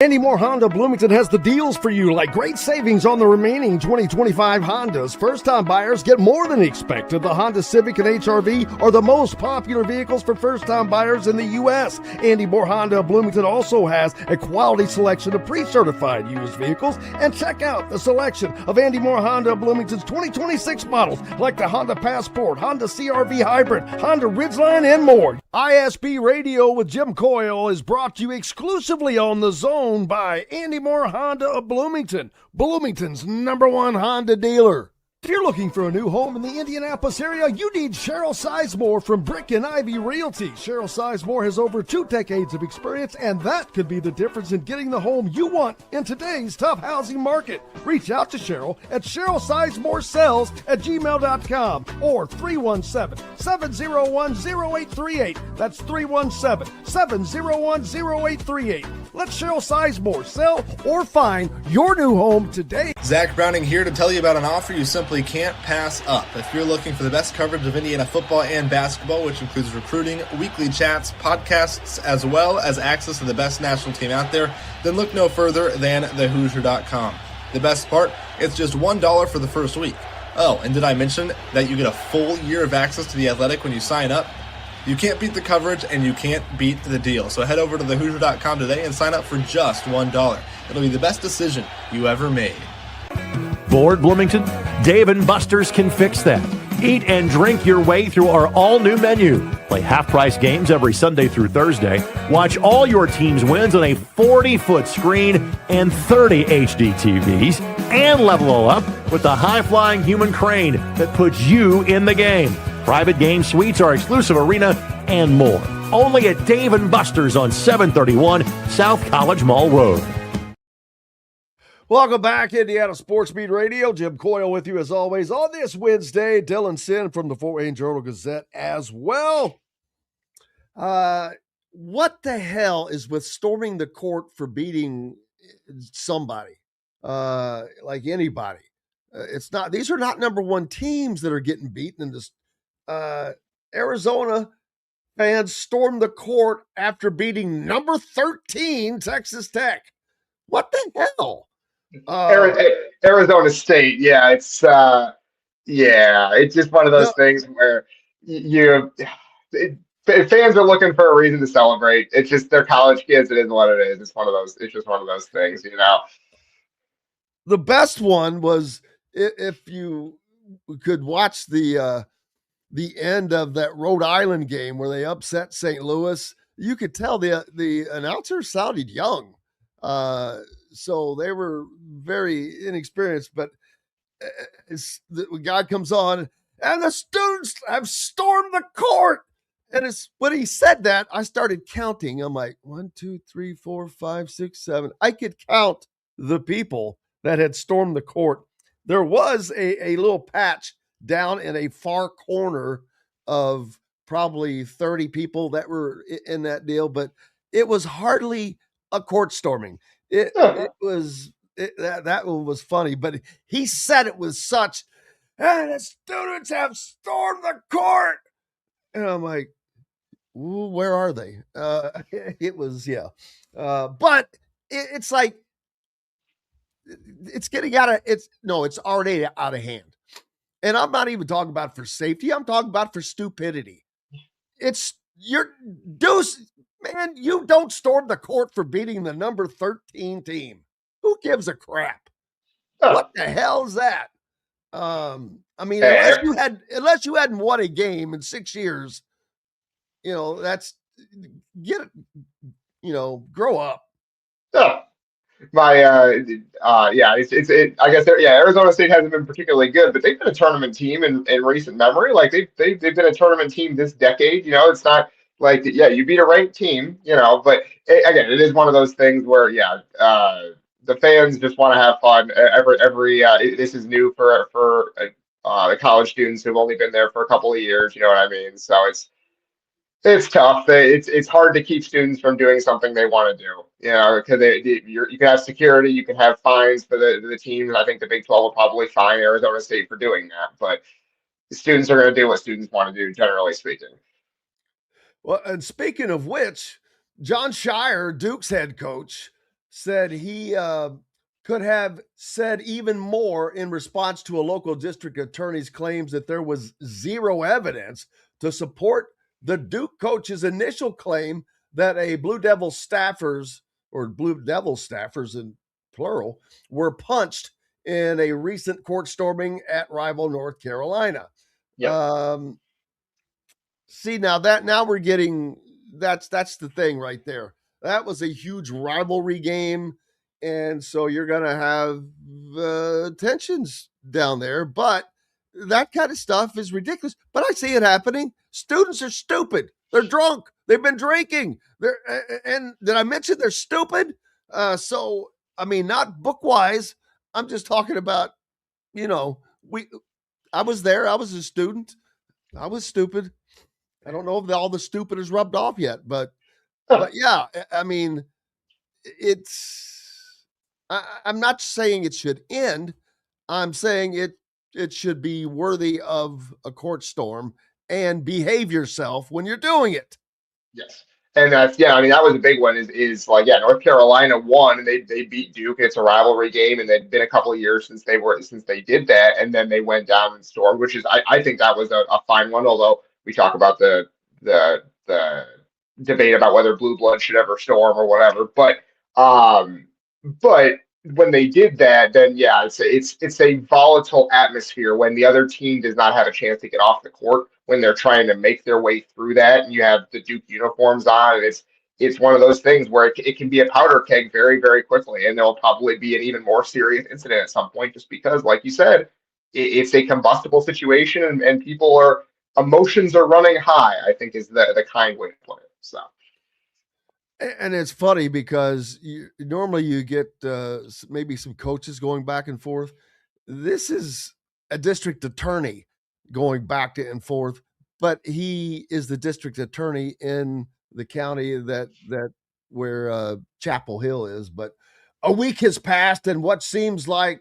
Andy Moore Honda Bloomington has the deals for you, like great savings on the remaining 2025 Hondas. First-time buyers get more than expected. The Honda Civic and HR-V are the most popular vehicles for first-time buyers in the U.S. Andy Moore Honda Bloomington also has a quality selection of pre-certified used vehicles. And check out the selection of Andy Moore Honda Bloomington's 2026 models, like the Honda Passport, Honda CR-V Hybrid, Honda Ridgeline, and more. ISB Radio with Jim Coyle is brought to you exclusively on The Zone by Andy Moore Honda of Bloomington, Bloomington's #1 Honda dealer. If you're looking for a new home in the Indianapolis area, you need Cheryl Sizemore from Brick and Ivy Realty. Cheryl Sizemore has over 2 decades of experience, and that could be the difference in getting the home you want in today's tough housing market. Reach out to Cheryl at CherylSizemore@gmail.com or 317-701-0838. That's 317-701-0838. Let Cheryl Sizemore sell or find your new home today. Zach Browning here to tell you about an offer you simply can't pass up. If you're looking for the best coverage of Indiana football and basketball, which includes recruiting, weekly chats, podcasts, as well as access to the best national team out there, then look no further than thehoosier.com. The best part, it's just $1 for the first week. Oh, and did I mention that you get a full year of access to The Athletic when you sign up? You can't beat the coverage, and you can't beat the deal. So head over to thehoosier.com today and sign up for just $1. It'll be the best decision you ever made. Bored, Bloomington? Dave & Buster's can fix that. Eat and drink your way through our all-new menu. Play half-price games every Sunday through Thursday. Watch all your team's wins on a 40-foot screen and 30 HD TVs. And level all up with the high-flying human crane that puts you in the game. Private game suites, our exclusive arena, and more. Only at Dave & Buster's on 731 South College Mall Road. Welcome back, Indiana Sports Beat Radio. Jim Coyle with you as always on this Wednesday. Dylan Sinn from the Fort Wayne Journal-Gazette as well. What the hell is with storming the court for beating somebody, like anybody? It's not; these are not #1 teams that are getting beaten in this. Arizona fans stormed the court after beating number 13 Texas Tech. What the hell? Arizona State, yeah, it's just one of those things where fans are looking for a reason to celebrate. It's just they're college kids. It is what it is. It's just one of those things, you know. The best one was if you could watch the end of that Rhode Island game where they upset St. Louis. You could tell the announcer sounded young. So they were very inexperienced, but the guy comes on and the students have stormed the court. And when he said that, I started counting. I'm like, 1, 2, 3, 4, 5, 6, 7. I could count the people that had stormed the court. There was a little patch down in a far corner of probably 30 people that were in that deal, but it was hardly a court storming. That one was funny, but he said it was such, and the students have stormed the court. And I'm like, where are they? It was, yeah. But it's like, it's getting it's already out of hand. And I'm not even talking about for safety. I'm talking about for stupidity. Man, you don't storm the court for beating the number 13 team. Who gives a crap? What the hell is that? I mean, unless you hadn't won a game in 6 years, that's get it, grow up. Yeah. I guess Arizona State hasn't been particularly good, but they've been a tournament team in recent memory. Like they've been a tournament team this decade. It's not like you beat a ranked team, but again, it is one of those things where the fans just want to have fun. This is new for the college students who've only been there for a couple of years. You know what I mean? So it's tough. It's hard to keep students from doing something they want to do. Because you can have security, you can have fines for the teams. I think the Big 12 will probably fine Arizona State for doing that. But the students are going to do what students want to do, generally speaking. Well, and speaking of which, John Shire, Duke's head coach, said he could have said even more in response to a local district attorney's claims that there was zero evidence to support the Duke coach's initial claim that a Blue Devil staffers in plural were punched in a recent court storming at rival North Carolina. Yep. See, now we're getting that's the thing right there. That was a huge rivalry game, and so you're gonna have tensions down there. But that kind of stuff is ridiculous. But I see it happening. Students are stupid. They're drunk. They've been drinking. And did I mention they're stupid? So I mean, not book wise. I'm just talking about, I was there. I was a student. I was stupid. I don't know if all the stupid is rubbed off yet, but yeah, I mean, I'm not saying it should end. I'm saying it should be worthy of a court storm, and behave yourself when you're doing it. Yes. And that was a big one is North Carolina won and they beat Duke. It's a rivalry game, and they'd been a couple of years since they did that, and then they went down and stormed, which is I think that was a fine one, although we talk about the debate about whether blue blood should ever storm or whatever. But when they did that, then it's a volatile atmosphere when the other team does not have a chance to get off the court, when they're trying to make their way through that, and you have the Duke uniforms on, and it's one of those things where it can be a powder keg very, very quickly, and there'll probably be an even more serious incident at some point, just because, like you said, it's a combustible situation, and emotions are running high, I think is the kind way to put it. So. And it's funny because normally you get maybe some coaches going back and forth. This is a district attorney going back and forth, but he is the district attorney in the county where Chapel Hill is. But a week has passed, and what seemed likely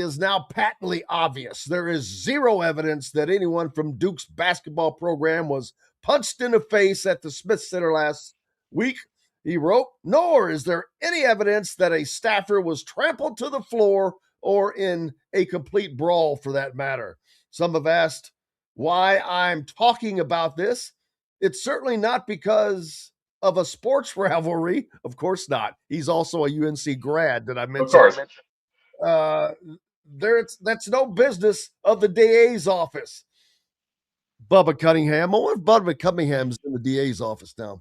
is now patently obvious. There is zero evidence that anyone from Duke's basketball program was punched in the face at the Smith Center last week, he wrote, nor is there any evidence that a staffer was trampled to the floor or in a complete brawl for that matter. Some have asked why I'm talking about this. It's certainly not because of a sports rivalry. Of course not. He's also a UNC grad, did I mention? Of course. That's no business of the DA's office. Bubba Cunningham. I wonder if Bubba Cunningham's in the DA's office now.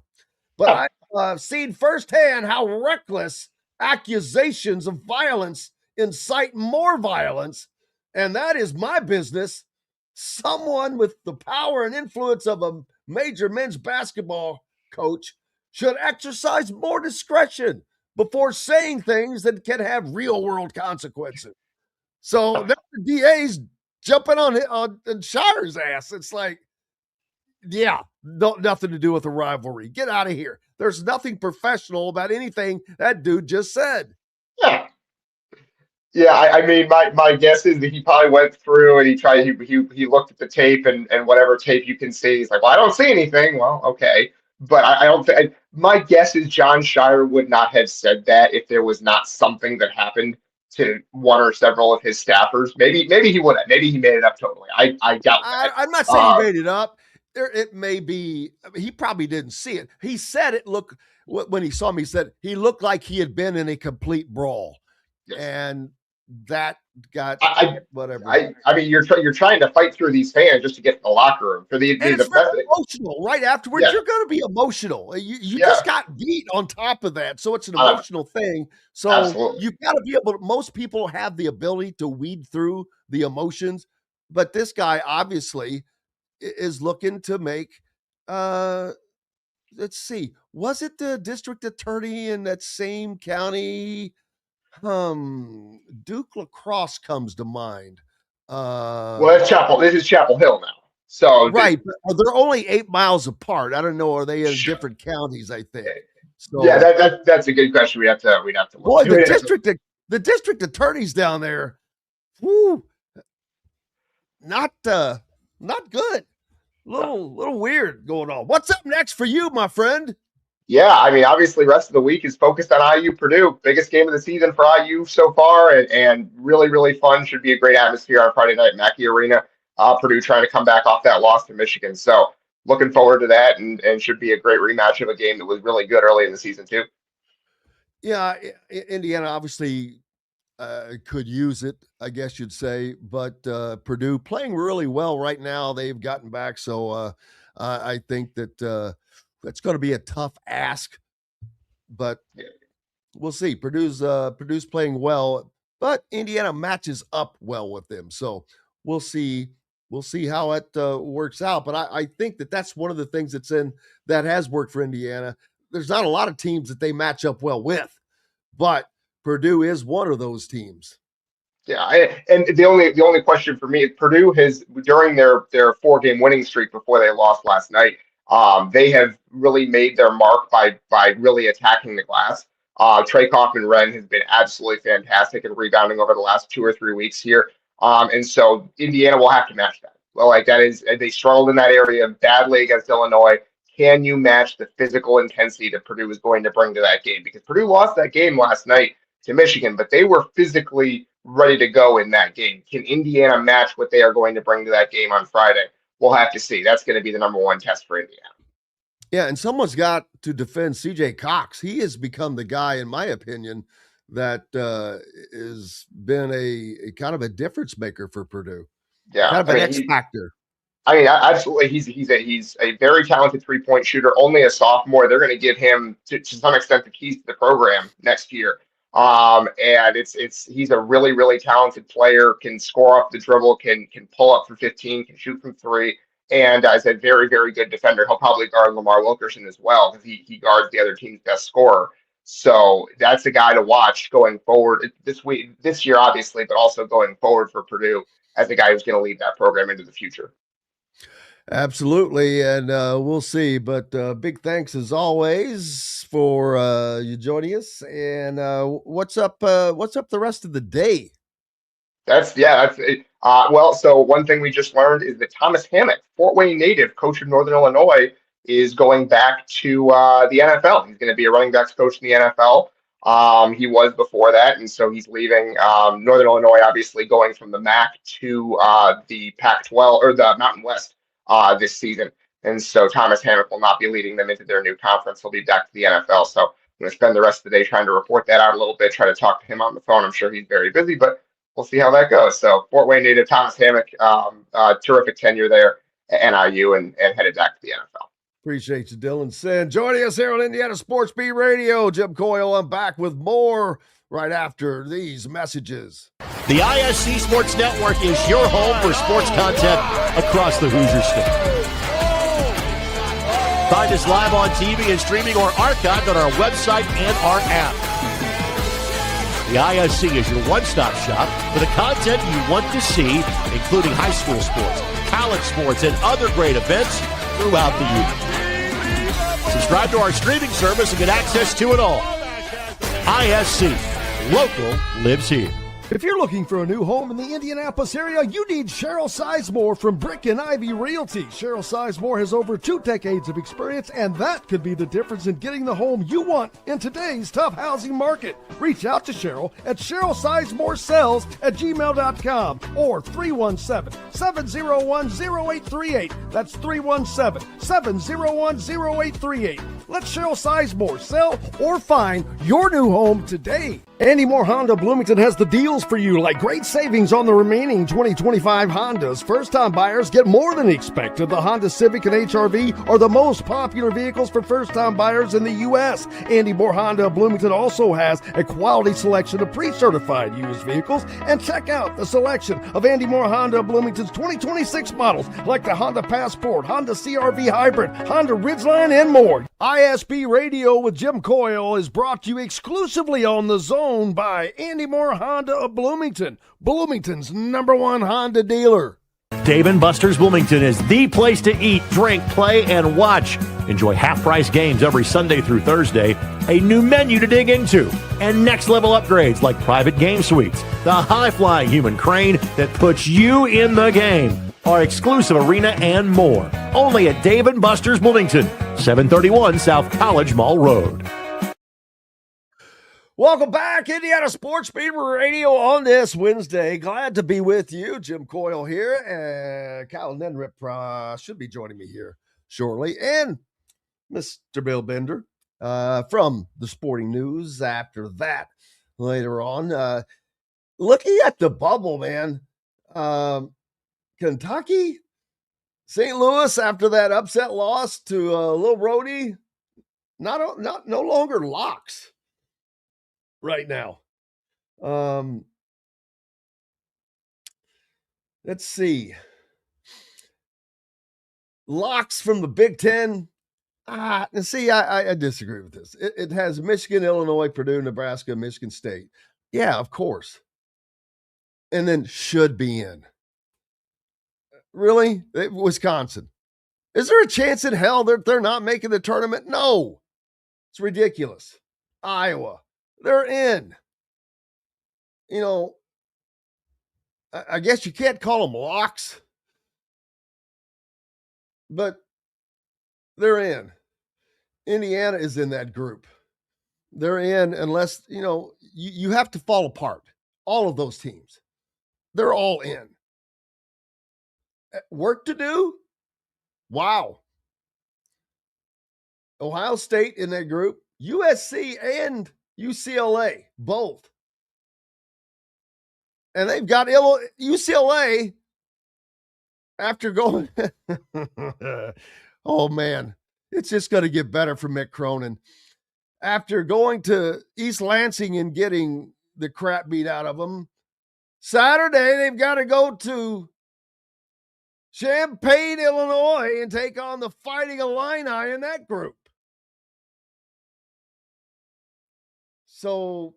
But I've seen firsthand how reckless accusations of violence incite more violence, and that is my business. Someone with the power and influence of a major men's basketball coach should exercise more discretion before saying things that can have real-world consequences. So the DA's jumping on Shire's ass. It's like, nothing to do with a rivalry. Get out of here. There's nothing professional about anything that dude just said. Yeah, I mean, my guess is that he probably went through and he looked at the tape and whatever tape you can see, he's like, well, I don't see anything. Well, okay. But I don't think, my guess is John Shire would not have said that if there was not something that happened to one or several of his staffers. Maybe he would have. Maybe he made it up totally. I doubt that. I'm not saying he made it up. it may be. I mean, he probably didn't see it. He said it looked when he saw me. He said he looked like he had been in a complete brawl, and that got whatever. I mean, you're trying to fight through these fans just to get in the locker room for the it's very emotional. Right afterwards, you're going to be emotional. You just got beat on top of that, so it's an emotional thing. So you've got to be able. Most people have the ability to weed through the emotions, but this guy obviously is looking to make let's see, was it the district attorney in that same county? Duke Lacrosse comes to mind. Well, that's this is Chapel Hill now, so right, but they're only 8 miles apart. I don't know, are they in different counties? I think so. Yeah, that's a good question. We'd have to look. Boy, the district attorneys down there, whoo, not good. Little weird going on. What's up next for you, my friend? Yeah, I mean, obviously, rest of the week is focused on IU Purdue. Biggest game of the season for IU so far, and really, really fun. Should be a great atmosphere on Friday night at Mackey Arena. Purdue trying to come back off that loss to Michigan. So looking forward to that, and should be a great rematch of a game that was really good early in the season, too. Yeah, Indiana obviously could use it, I guess you'd say, but Purdue playing really well right now. They've gotten back, so I think that it's going to be a tough ask, but we'll see. Purdue's playing well, but Indiana matches up well with them, so we'll see. We'll see how it works out. But I think that's one of the things that has worked for Indiana. There's not a lot of teams that they match up well with, but Purdue is one of those teams. Yeah, and the only question for me is Purdue has, during their 4-game winning streak before they lost last night, they have really made their mark by really attacking the glass. Trey Kaufman-Renn has been absolutely fantastic at rebounding over the last 2 or 3 weeks here. And so Indiana will have to match that. Well, like that is, they struggled in that area badly against Illinois. Can you match the physical intensity that Purdue is going to bring to that game? Because Purdue lost that game last night to Michigan, but they were physically ready to go in that game. Can Indiana match what they are going to bring to that game on Friday? We'll have to see. That's going to be the number one test for Indiana. Yeah, and someone's got to defend C.J. Cox. He has become the guy, in my opinion, that has been a kind of a difference maker for Purdue. Yeah, kind of an X factor. I mean, absolutely. He's a very talented 3-point shooter. Only a sophomore. They're going to give him to some extent the keys to the program next year. And he's a really, really talented player. Can score off the dribble. Can pull up for 15. Can shoot from 3. And as a very, very good defender, he'll probably guard Lamar Wilkerson as well because he guards the other team's best scorer. So that's a guy to watch going forward this year, obviously, but also going forward for Purdue as a guy who's going to lead that program into the future. Absolutely, and we'll see. But big thanks as always for you joining us. And what's up the rest of the day? That's it. Well, so one thing we just learned is that Thomas Hammock, Fort Wayne native, coach of Northern Illinois, is going back to the NFL. He's going to be a running backs coach in the NFL. He was before that, and so he's leaving Northern Illinois, obviously going from the MAC to the Pac-12 or the Mountain West this season. And so Thomas Hammock will not be leading them into their new conference. He'll be back to the NFL. So I'm going to spend the rest of the day trying to report that out a little bit, try to talk to him on the phone. I'm sure he's very busy, but we'll see how that goes. So Fort Wayne native Thomas Hammock, terrific tenure there at NIU and headed back to the NFL. Appreciate you, Dylan Sinn. Joining us here on Indiana Sports Beat Radio, Jim Coyle. I'm back with more right after these messages. The ISC Sports Network is your home for sports content across the Hoosier State. Find us live on TV and streaming or archived on our website and our app. The ISC is your one-stop shop for the content you want to see, including high school sports, college sports, and other great events throughout the year. Subscribe to our streaming service and get access to it all. ISC, local lives here. If you're looking for a new home in the Indianapolis area, you need Cheryl Sizemore from Brick and Ivy Realty. Cheryl Sizemore has over 2 decades of experience, and that could be the difference in getting the home you want in today's tough housing market. Reach out to Cheryl at CherylSizemoreSells@gmail.com or 317-701-0838. That's 317-701-0838. Let Cheryl Sizemore sell or find your new home today. Andy Moore Honda Bloomington has the deals for you, like great savings on the remaining 2025 Hondas. First-time buyers get more than expected. The Honda Civic and HR-V are the most popular vehicles for first-time buyers in the U.S. Andy Moore Honda Bloomington also has a quality selection of pre-certified used vehicles. And check out the selection of Andy Moore Honda Bloomington's 2026 models, like the Honda Passport, Honda CR-V Hybrid, Honda Ridgeline, and more. ISB Radio with Jim Coyle is brought to you exclusively on The Zone by Andy Moore Honda of Bloomington, Bloomington's #1 Honda dealer. Dave & Buster's Bloomington is the place to eat, drink, play, and watch. Enjoy half-price games every Sunday through Thursday, a new menu to dig into, and next-level upgrades like private game suites, the high-flying human crane that puts you in the game, our exclusive arena, and more. Only at Dave & Buster's Bloomington, 731 South College Mall Road. Welcome back, Indiana Sports Beat Radio on this Wednesday. Glad to be with you. Jim Coyle here, and Kyle Neddenriep should be joining me here shortly, and Mr. Bill Bender from the Sporting News after that later on. Looking at the bubble, man, Kentucky, St. Louis, after that upset loss to Lil Rhodey, no longer locks right now. Let's see. Locks from the Big Ten. I disagree with this. It has Michigan, Illinois, Purdue, Nebraska, Michigan State. Yeah, of course. And then should be in. Really? Wisconsin. Is there a chance in hell that they're not making the tournament? No. It's ridiculous. Iowa. They're in. You know, I guess you can't call them locks, but they're in. Indiana is in that group. They're in unless, you have to fall apart. All of those teams. They're all in. Work to do? Wow. Ohio State in that group. USC and UCLA, both. And they've got UCLA after going. Oh, man. It's just going to get better for Mick Cronin. After going to East Lansing and getting the crap beat out of them, Saturday they've got to go to Champaign, Illinois, and take on the Fighting Illini in that group. So,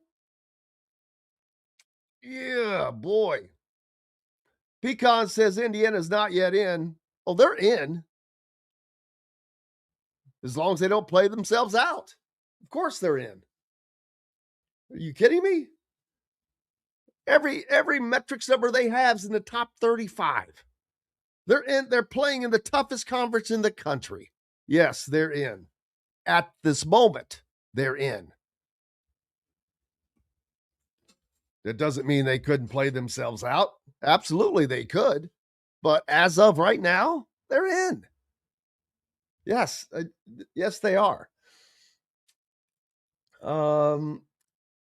yeah, boy. Pecan says Indiana's not yet in. Oh, they're in. As long as they don't play themselves out. Of course they're in. Are you kidding me? Every metrics number they have is in the top 35. They're in. They're playing in the toughest conference in the country. Yes, they're in. At this moment, they're in. That doesn't mean they couldn't play themselves out. Absolutely, they could. But as of right now, they're in. Yes, yes, they are.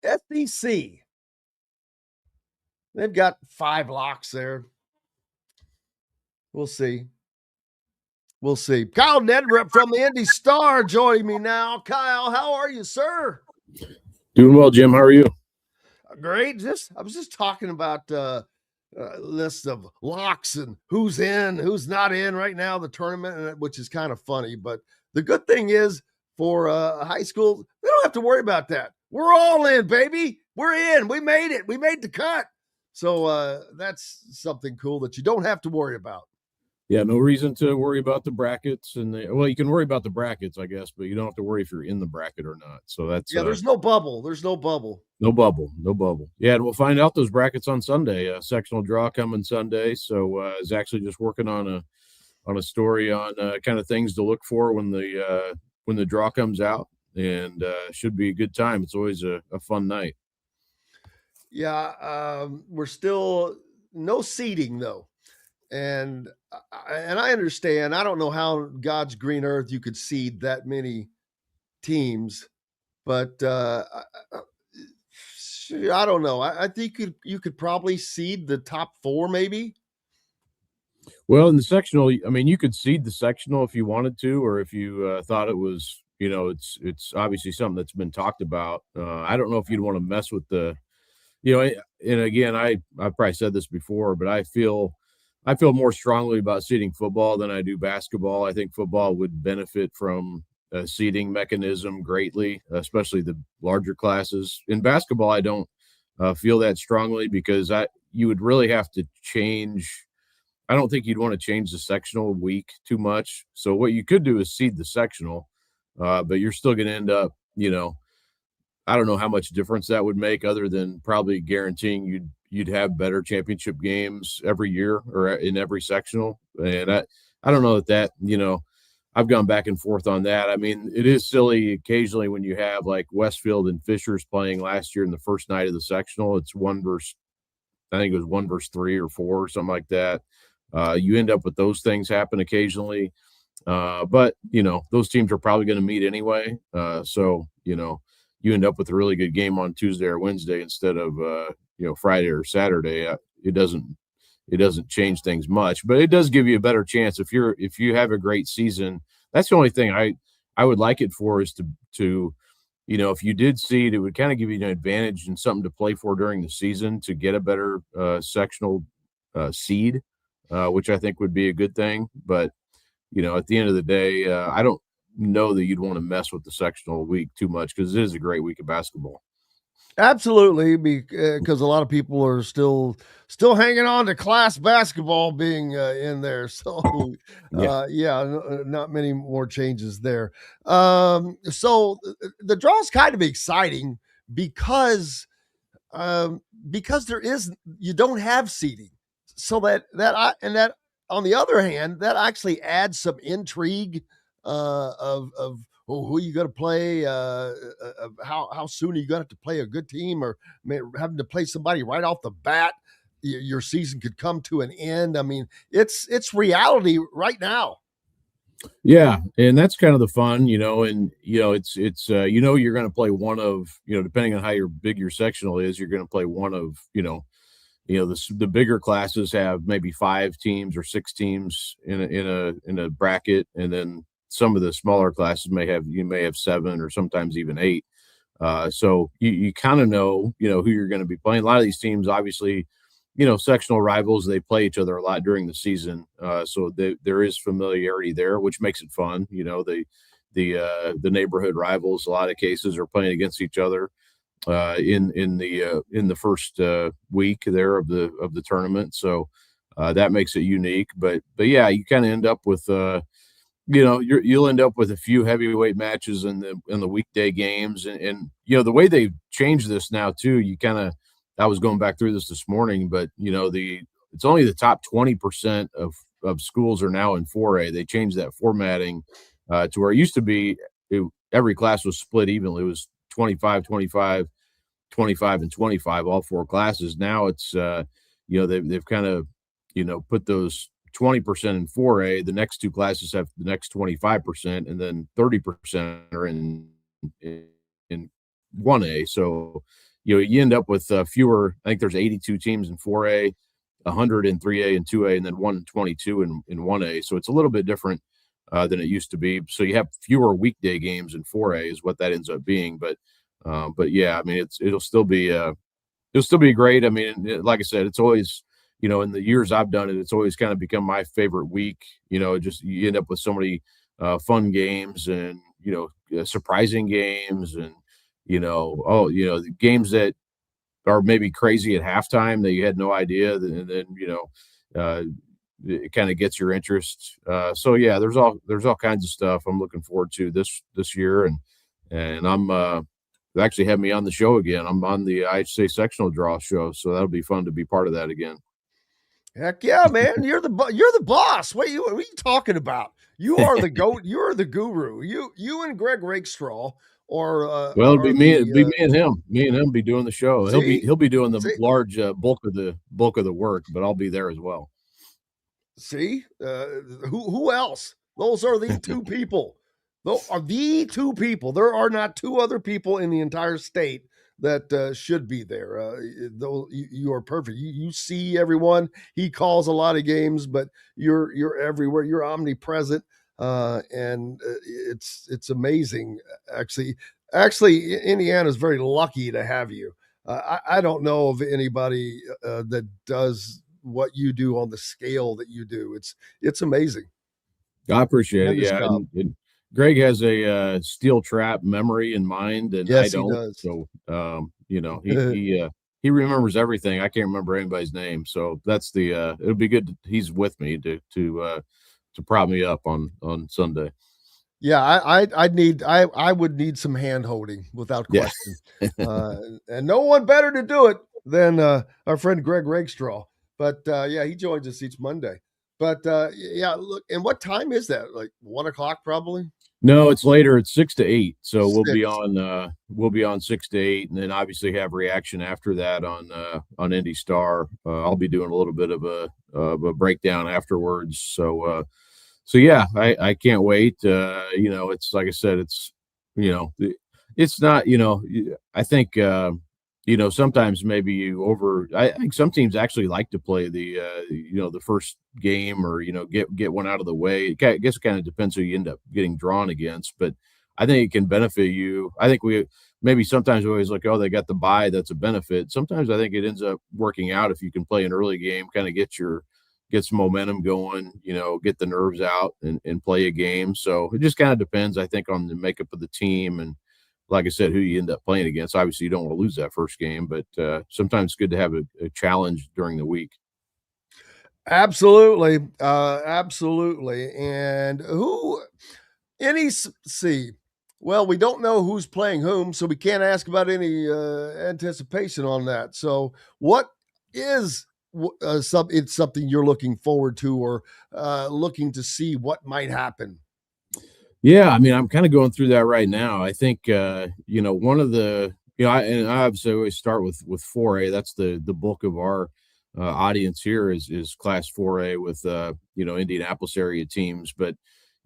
SEC. They've got 5 locks there. We'll see. We'll see. Kyle Neddenriep from the Indy Star joining me now. Kyle, how are you, sir? Doing well, Jim. How are you? Great. I was just talking about list of locks and who's in, who's not in right now, the tournament, which is kind of funny. But the good thing is for high school, they don't have to worry about that. We're all in, baby. We're in. We made it. We made the cut. So that's something cool that you don't have to worry about. Yeah, no reason to worry about the brackets, and well, you can worry about the brackets, I guess, but you don't have to worry if you're in the bracket or not. So that's Yeah, there's no bubble. There's no bubble. no bubble, no bubble. Yeah, and we'll find out those brackets on Sunday. Sectional draw coming Sunday. So is actually just working on a story on kind of things to look for when the draw comes out, and should be a good time. It's always a fun night. Yeah, we're still no seeding though, and I understand. I don't know how God's green earth you could seed that many teams, but I don't know. I think you could probably seed the top four, maybe. Well, in the sectional, I mean, you could seed the sectional if you wanted to, or if you thought it was, it's obviously something that's been talked about. I don't know if you'd want to mess with and again, I probably said this before, but I feel more strongly about seeding football than I do basketball. I think football would benefit from a seeding mechanism greatly, especially the larger classes. In basketball, I don't feel that strongly because you would really have to change. I don't think you'd want to change the sectional week too much. So what you could do is seed the sectional, but you're still going to end up, I don't know how much difference that would make other than probably guaranteeing you'd have better championship games every year or in every sectional. And I don't know that, I've gone back and forth on that. I mean, it is silly occasionally when you have like Westfield and Fishers playing last year in the first night of the sectional. It's I think it was 1-3 or 4 or something like that. You end up with those things happen occasionally. But, those teams are probably going to meet anyway. So, you end up with a really good game on Tuesday or Wednesday instead of, Friday or Saturday. It doesn't change things much, but it does give you a better chance if you have a great season. That's the only thing I would like it for is to if you did seed, it would kind of give you an advantage and something to play for during the season to get a better sectional seed, which I think would be a good thing. But, at the end of the day, I don't know that you'd want to mess with the sectional week too much because it is a great week of basketball. Absolutely, because a lot of people are still hanging on to class basketball being in there. So, not many more changes there. So the draw is kind of exciting because you don't have seating, so that on the other hand, that actually adds some intrigue of who you got to play, how soon are you going to have to play a good team, or having to play somebody right off the bat. Your season could come to an end. I mean, it's reality right now. Yeah, and that's kind of the fun, and it's you're going to play one of, depending on how big your sectional is, you're going to play one of, the bigger classes have maybe 5 teams or 6 teams in a bracket, and then some of the smaller classes may have 7 or sometimes even 8. So you kind of know, who you're going to be playing. A lot of these teams, obviously, sectional rivals, they play each other a lot during the season. So there is familiarity there, which makes it fun. The neighborhood rivals, a lot of cases, are playing against each other in the first week there of the tournament. So that makes it unique. But yeah, you kind of end up with you'll end up with a few heavyweight matches in the weekday games, and the way they've changed this now too. I was going back through this morning, but it's only the top 20% of schools are now in 4A. They changed that formatting to where it used to be every class was split evenly. It was 25, 25, 25, and 25, all 4 classes. Now it's they've kind of put those 20% in 4A. The next 2 classes have the next 25%, and then 30% are in 1A. So you end up with fewer. I think there's 82 teams in 4A, 100 in 3A and 2A, and then 122 in 1A. So it's a little bit different than it used to be. So you have fewer weekday games in 4A is what that ends up being. But yeah, I mean, it'll still be great. I mean, like I said, it's always, in the years I've done it, it's always kind of become my favorite week. Just you end up with so many fun games and surprising games and the games that are maybe crazy at halftime that you had no idea, and then it kind of gets your interest. So yeah, there's all kinds of stuff I'm looking forward to this year, and I'm they actually have me on the show again. I'm on the IHSA sectional draw show, so that'll be fun to be part of that again. Heck yeah, man! You're the boss. What are you talking about? You are the goat. You're the guru. You and Greg Rakestraw or well, it'd be me and him. Me and him be doing the show. He'll be doing the large bulk of the work, but I'll be there as well. See, who else? Those are the two people. Those are the two people. There are not two other people in the entire state that should be there. Though you are perfect. You see everyone. He calls a lot of games, but you're everywhere. You're omnipresent, and it's amazing. Actually, Indiana's very lucky to have you. I don't know of anybody that does what you do on the scale that you do. It's amazing. I appreciate it. Yeah, and Greg has a steel trap memory in mind, and yes, I don't. He does. So, he remembers everything. I can't remember anybody's name, so that's the. It'll be good. He's with me to prop me up on Sunday. Yeah, I would need some hand holding without question, and no one better to do it than our friend Greg Rakestraw. But yeah, he joins us each Monday. But yeah, look, and what time is that? Like 1 o'clock, probably. No, it's later. It's 6 to 8. So we'll be on 6 to 8, and then obviously have reaction after that on Indy Star. I'll be doing a little bit of a breakdown afterwards. So yeah, I can't wait. It's like I said, it's not. I think. Sometimes maybe I think some teams actually like to play the first game or, get one out of the way. I guess it kind of depends who you end up getting drawn against, but I think it can benefit you. I think sometimes we always look, oh, they got the bye. That's a benefit. Sometimes I think it ends up working out if you can play an early game, kind of get some momentum going, get the nerves out and play a game. So it just kind of depends, I think, on the makeup of the team and, like I said, who you end up playing against. Obviously, you don't want to lose that first game, but sometimes it's good to have a challenge during the week. Absolutely. And well, we don't know who's playing whom, so we can't ask about any anticipation on that. So what is it's something you're looking forward to or looking to see what might happen? Yeah, I mean, I'm kind of going through that right now. I think, one of the, I obviously always start with 4A. That's the bulk of our audience here is Class 4A with, Indianapolis area teams. But,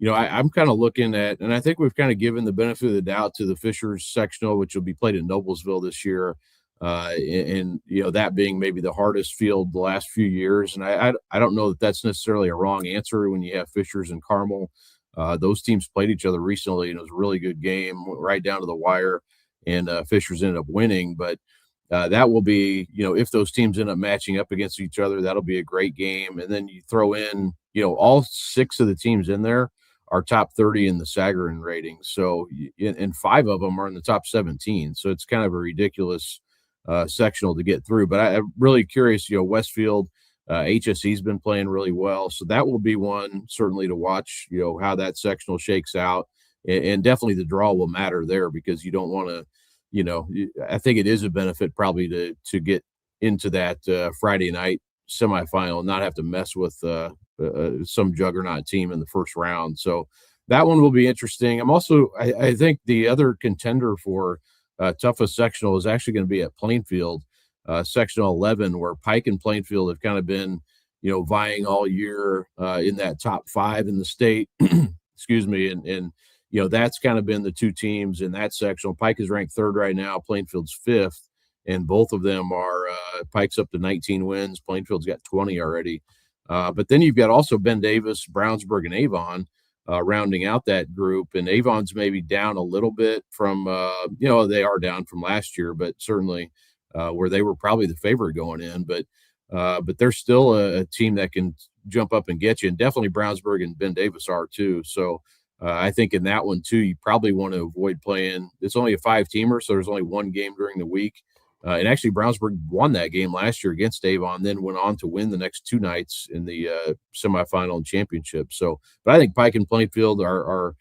I'm kind of looking at, and I think we've kind of given the benefit of the doubt to the Fishers sectional, which will be played in Noblesville this year. And that being maybe the hardest field the last few years. And I don't know that that's necessarily a wrong answer when you have Fishers and Carmel. Those teams played each other recently, and it was a really good game, right down to the wire, and Fishers ended up winning. But that will be, if those teams end up matching up against each other, that'll be a great game. And then you throw in, all 6 of the teams in there are top 30 in the Sagarin ratings. So, and 5 of them are in the top 17. So it's kind of a ridiculous sectional to get through. But I'm really curious, Westfield, HSE's been playing really well. So that will be one certainly to watch, how that sectional shakes out. And definitely the draw will matter there because you don't want to, I think it is a benefit probably to get into that Friday night semifinal and not have to mess with some juggernaut team in the first round. So that one will be interesting. I think the other contender for toughest sectional is actually going to be at Plainfield. Sectional 11, where Pike and Plainfield have kind of been, vying all year in that top 5 in the state. Excuse me. And that's kind of been the 2 teams in that sectional. Pike is ranked 3rd right now. Plainfield's 5th. And both of them are Pike's up to 19 wins. Plainfield's got 20 already. But then you've got also Ben Davis, Brownsburg, and Avon rounding out that group. And Avon's maybe down a little bit from, they are down from last year, but certainly where they were probably the favorite going in, but they're still a team that can jump up and get you. And definitely Brownsburg and Ben Davis are too. So I think in that one too, you probably want to avoid playing. It's only a 5-teamer, so there's only one game during the week. And actually, Brownsburg won that game last year against Avon, then went on to win the next 2 nights in the semifinal and championship. So, but I think Pike and Plainfield are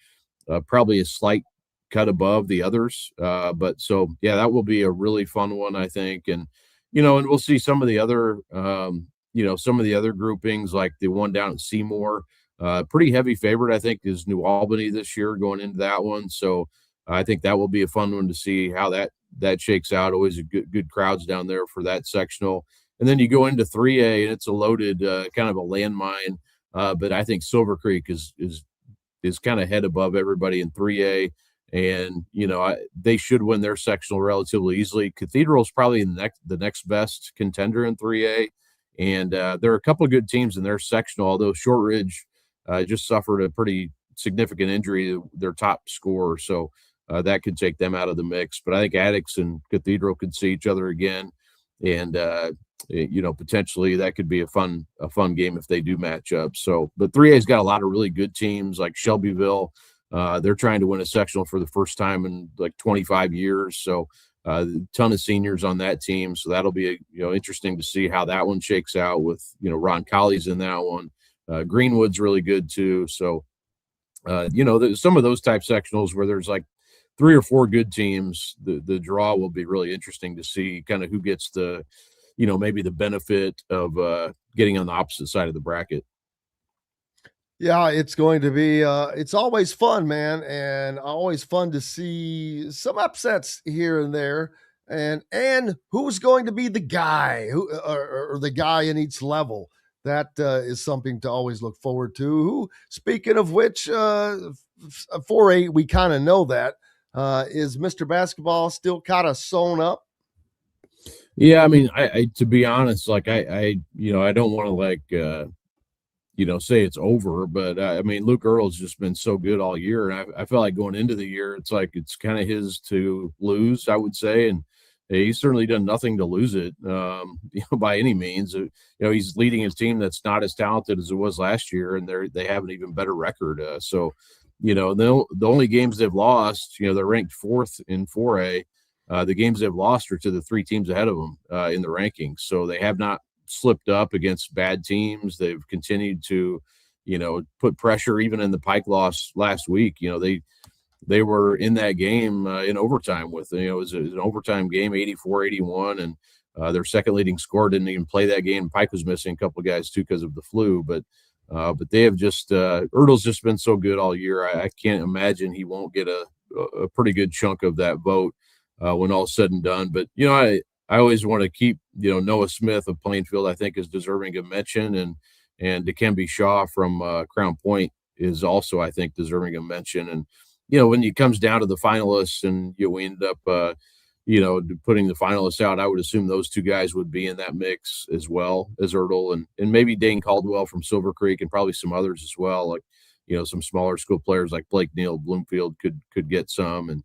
probably a slight cut above the others. But so, yeah, that will be a really fun one, I think. And, and we'll see some of the other, some of the other groupings, like the one down at Seymour. Pretty heavy favorite, I think, is New Albany this year going into that one. So I think that will be a fun one to see how that shakes out. Always a good crowds down there for that sectional. And then you go into 3A, and it's a loaded kind of a landmine. But I think Silver Creek is kind of head above everybody in 3A. And, they should win their sectional relatively easily. Cathedral's probably the next best contender in 3A. And there are a couple of good teams in their sectional, although Shortridge just suffered a pretty significant injury to their top scorer. So that could take them out of the mix. But I think Addicts and Cathedral could see each other again. And, potentially that could be a fun game if they do match up. So, but 3A's got a lot of really good teams like Shelbyville. They're trying to win a sectional for the first time in like 25 years. So a ton of seniors on that team. So that'll be, interesting to see how that one shakes out with, Ron Colley's in that one. Greenwood's really good too. So, some of those type sectionals where there's like 3 or 4 good teams, the draw will be really interesting to see kind of who gets the, maybe the benefit of getting on the opposite side of the bracket. Yeah, it's going to be it's always fun, man, and always fun to see some upsets here and there. And who's going to be the guy or the guy in each level? That is something to always look forward to. Who, speaking of which, 4A, we kind of know that. Is Mr. Basketball still kind of sewn up? Yeah, I mean, I to be honest, like I don't want to like say it's over, but I mean, Luke Earle's just been so good all year, and I feel like going into the year, it's like it's kind of his to lose, I would say, and he's certainly done nothing to lose it, by any means. He's leading his team that's not as talented as it was last year, and they have an even better record. So, the only games they've lost, they're ranked 4th in 4A. The games they've lost are to the 3 teams ahead of them in the rankings, so they have not slipped up against bad teams. They've continued to, put pressure. Even in the Pike loss last week, they were in that game in overtime with, it was an overtime game, 84-81, and their second leading scorer didn't even play that game. Pike was missing a couple of guys too because of the flu, but they have just Ertle's just been so good all year. I can't imagine he won't get a pretty good chunk of that vote when all's said and done. But I always want to keep, Noah Smith of Plainfield, I think, is deserving of mention, and Dikembe Shaw from Crown Point is also, I think, deserving of mention. And, when it comes down to the finalists and we end up, putting the finalists out, I would assume those 2 guys would be in that mix as well as Ertle and maybe Dane Caldwell from Silver Creek and probably some others as well. Like, some smaller school players like Blake Neal, Bloomfield could get some, and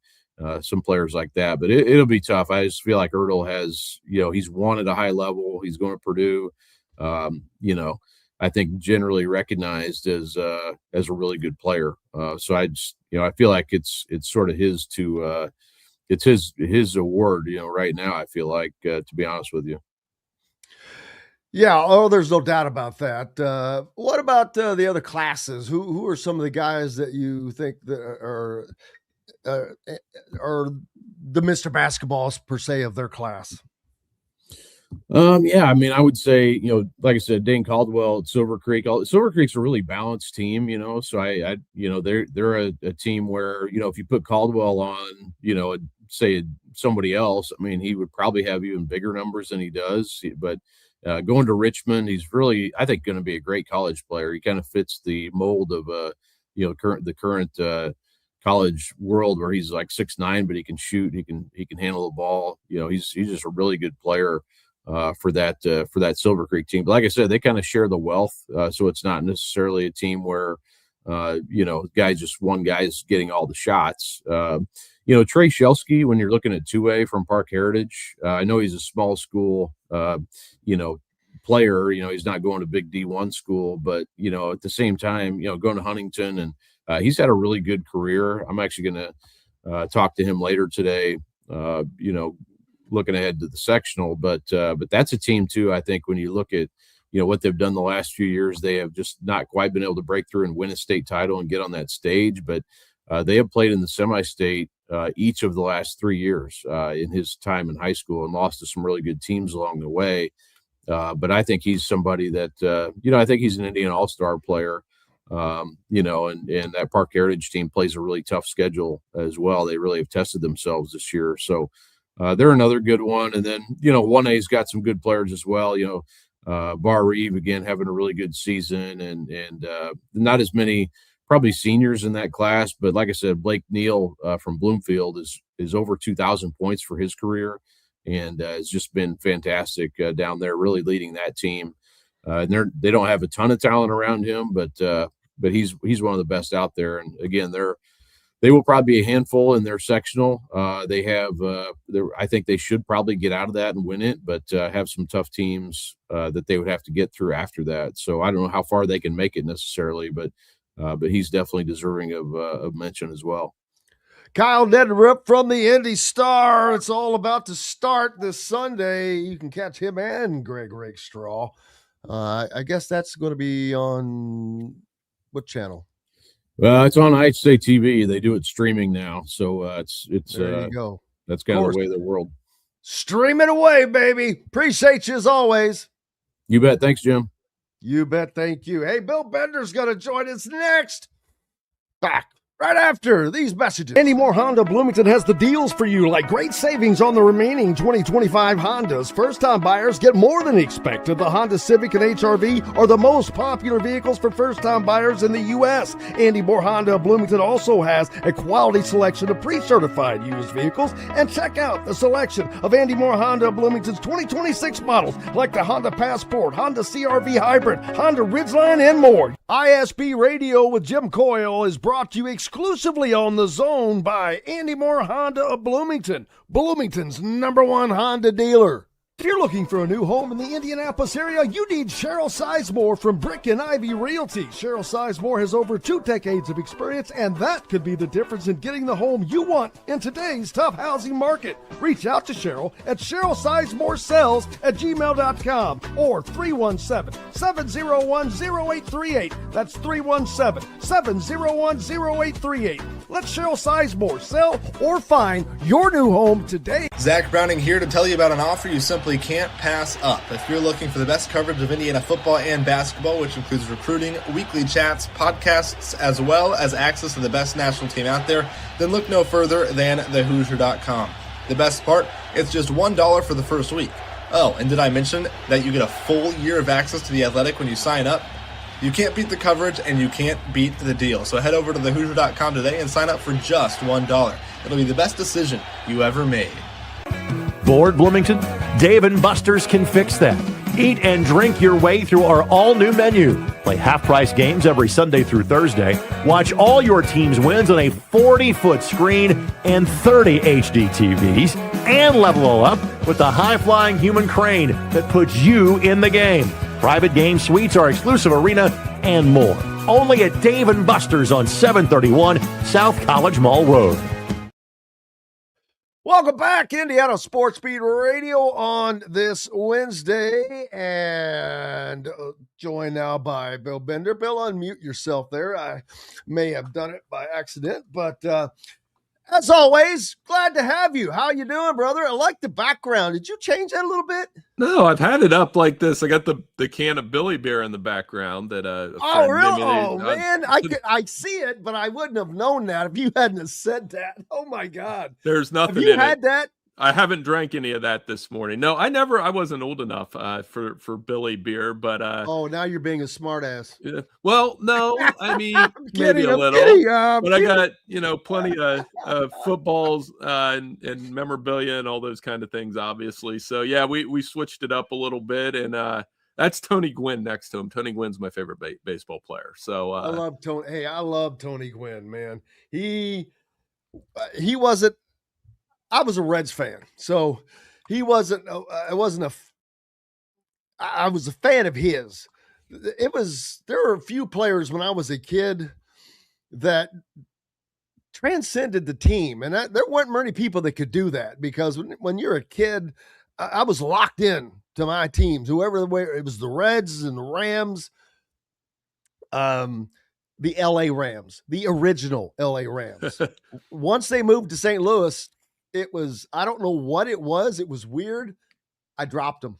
some players like that, but it'll be tough. I just feel like Ertle has, he's won at a high level. He's going to Purdue, I think generally recognized as a really good player. So I just, I feel like it's sort of his to, it's his award, right now, I feel like, to be honest with you. Yeah. Oh, there's no doubt about that. What about the other classes? Who are some of the guys that you think that are the Mr. Basketballs per se of their class? Yeah, I mean, I would say, like I said, Dane Caldwell at Silver Creek. Silver Creek's a really balanced team, so I they're a team where, if you put Caldwell on, say somebody else, I mean, he would probably have even bigger numbers than he does. But going to Richmond, he's really, I think, going to be a great college player. He kind of fits the mold of the current college world, where he's like 6'9", but he can shoot, he can handle the ball. He's just a really good player for that Silver Creek team. But like I said, they kind of share the wealth, so it's not necessarily a team where one guy's getting all the shots. Trey Shelsky, when you're looking at 2A from Park Heritage, I know he's a small school, player. He's not going to big D1 school, but at the same time, going to Huntington, and he's had a really good career. I'm actually going to talk to him later today. looking ahead to the sectional. But that's a team too. I think when you look at what they've done the last few years, they have just not quite been able to break through and win a state title and get on that stage. But they have played in the semi-state each of the last 3 years in his time in high school and lost to some really good teams along the way. But I think he's somebody that, I think he's an Indiana All-Star player, and that Park Heritage team plays a really tough schedule as well. They really have tested themselves this year. So they're another good one. And then, 1A's got some good players as well. Bar Reeve, again, having a really good season and not as many probably seniors in that class. But like I said, Blake Neal from Bloomfield is over 2,000 points for his career. And has just been fantastic down there, really leading that team. And they don't have a ton of talent around him, but he's one of the best out there. And again, they will probably be a handful in their sectional. They have, I think they should probably get out of that and win it, but have some tough teams that they would have to get through after that. So I don't know how far they can make it necessarily, but he's definitely deserving of mention as well. Kyle Neddenriep from the Indy Star. It's all about to start this Sunday. You can catch him and Greg Rakestraw. I guess that's going to be on what channel? It's on IHSA TV. They do it streaming now, so it's there you go. That's kind of the way of the world. Stream it away, baby. Appreciate you as always. You bet. Thanks, Jim. You bet. Thank you. Hey, Bill Bender's going to join us next. Back right after these messages. Andy Moore Honda Bloomington has the deals for you, like great savings on the remaining 2025 Hondas. First-time buyers get more than expected. The Honda Civic and HR-V are the most popular vehicles for first-time buyers in the U.S. Andy Moore Honda Bloomington also has a quality selection of pre-certified used vehicles. And check out the selection of Andy Moore Honda Bloomington's 2026 models, like the Honda Passport, Honda CR-V Hybrid, Honda Ridgeline, and more. ISP Radio with Jim Coyle is brought to you exclusively on The Zone by Andy Moore Honda of Bloomington, Bloomington's #1 Honda dealer. If you're looking for a new home in the Indianapolis area, you need Cheryl Sizemore from Brick and Ivy Realty. Cheryl Sizemore has over 2 decades of experience, and that could be the difference in getting the home you want in today's tough housing market. Reach out to Cheryl at CherylSizemore@gmail.com or 317-701-0838. That's 317-701-0838. Let Cheryl Sizemore sell or find your new home today. Zach Browning here to tell you about an offer you simply can't pass up. If you're looking for the best coverage of Indiana football and basketball, which includes recruiting, weekly chats, podcasts, as well as access to the best national team out there, then look no further than thehoosier.com. The best part, it's just $1 for the first week. Oh, and did I mention that you get a full year of access to The Athletic when you sign up? You can't beat the coverage, and you can't beat the deal. So head over to thehoosier.com today and sign up for just $1. It'll be the best decision you ever made. Bored, Bloomington? Dave & Buster's can fix that. Eat and drink your way through our all-new menu. Play half-price games every Sunday through Thursday. Watch all your team's wins on a 40-foot screen and 30 HD TVs. And level it up with the high-flying human crane that puts you in the game. Private game suites, our exclusive arena, and more. Only at Dave & Buster's on 731 South College Mall Road. Welcome back, Indiana Sports Beat Radio on this Wednesday, and joined now by Bill Bender. Bill, unmute yourself there. I may have done it by accident, but as always, glad to have you. How you doing, brother? I like the background. Did you change that a little bit? No, I've had it up like this. I got the can of Billy Beer in the background that oh really? Oh man, I see it, but I wouldn't have known that if you hadn't have said that. Oh my God. There's nothing have you in had it. That? I haven't drank any of that this morning. No, I wasn't old enough for Billy Beer, but oh, now you're being a smart ass. Yeah, well, no, I mean kidding, maybe a little. But kidding. I got plenty of footballs and memorabilia and all those kind of things, obviously. So yeah, we switched it up a little bit, and that's Tony Gwynn next to him. Tony Gwynn's my favorite baseball player. So I love Tony. Hey, I love Tony Gwynn, man. He wasn't. I was a Reds fan, so he wasn't. I was a fan of his. There were a few players when I was a kid that transcended the team. And there weren't many people that could do that, because when you're a kid, I was locked in to my teams, whoever the way it was, the Reds and the Rams, the LA Rams, the original LA Rams. Once they moved to St. Louis, it was, I don't know what it was. It was weird. I dropped them.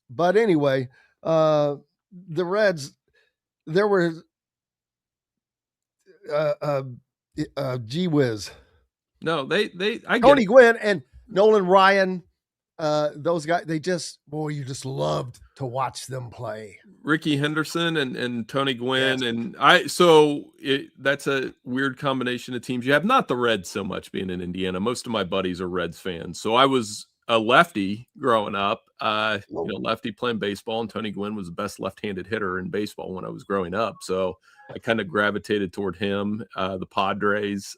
But anyway, the Reds, there were, gee whiz. No, I Tony Gwynn and Nolan Ryan, those guys, they just, boy, you just loved to watch them play. Ricky Henderson and Tony Gwynn. Yes. And that's a weird combination of teams. You have not the Reds so much being in Indiana. Most of my buddies are Reds fans. So I was a lefty growing up, lefty playing baseball, and Tony Gwynn was the best left-handed hitter in baseball when I was growing up. So I kind of gravitated toward him. The Padres,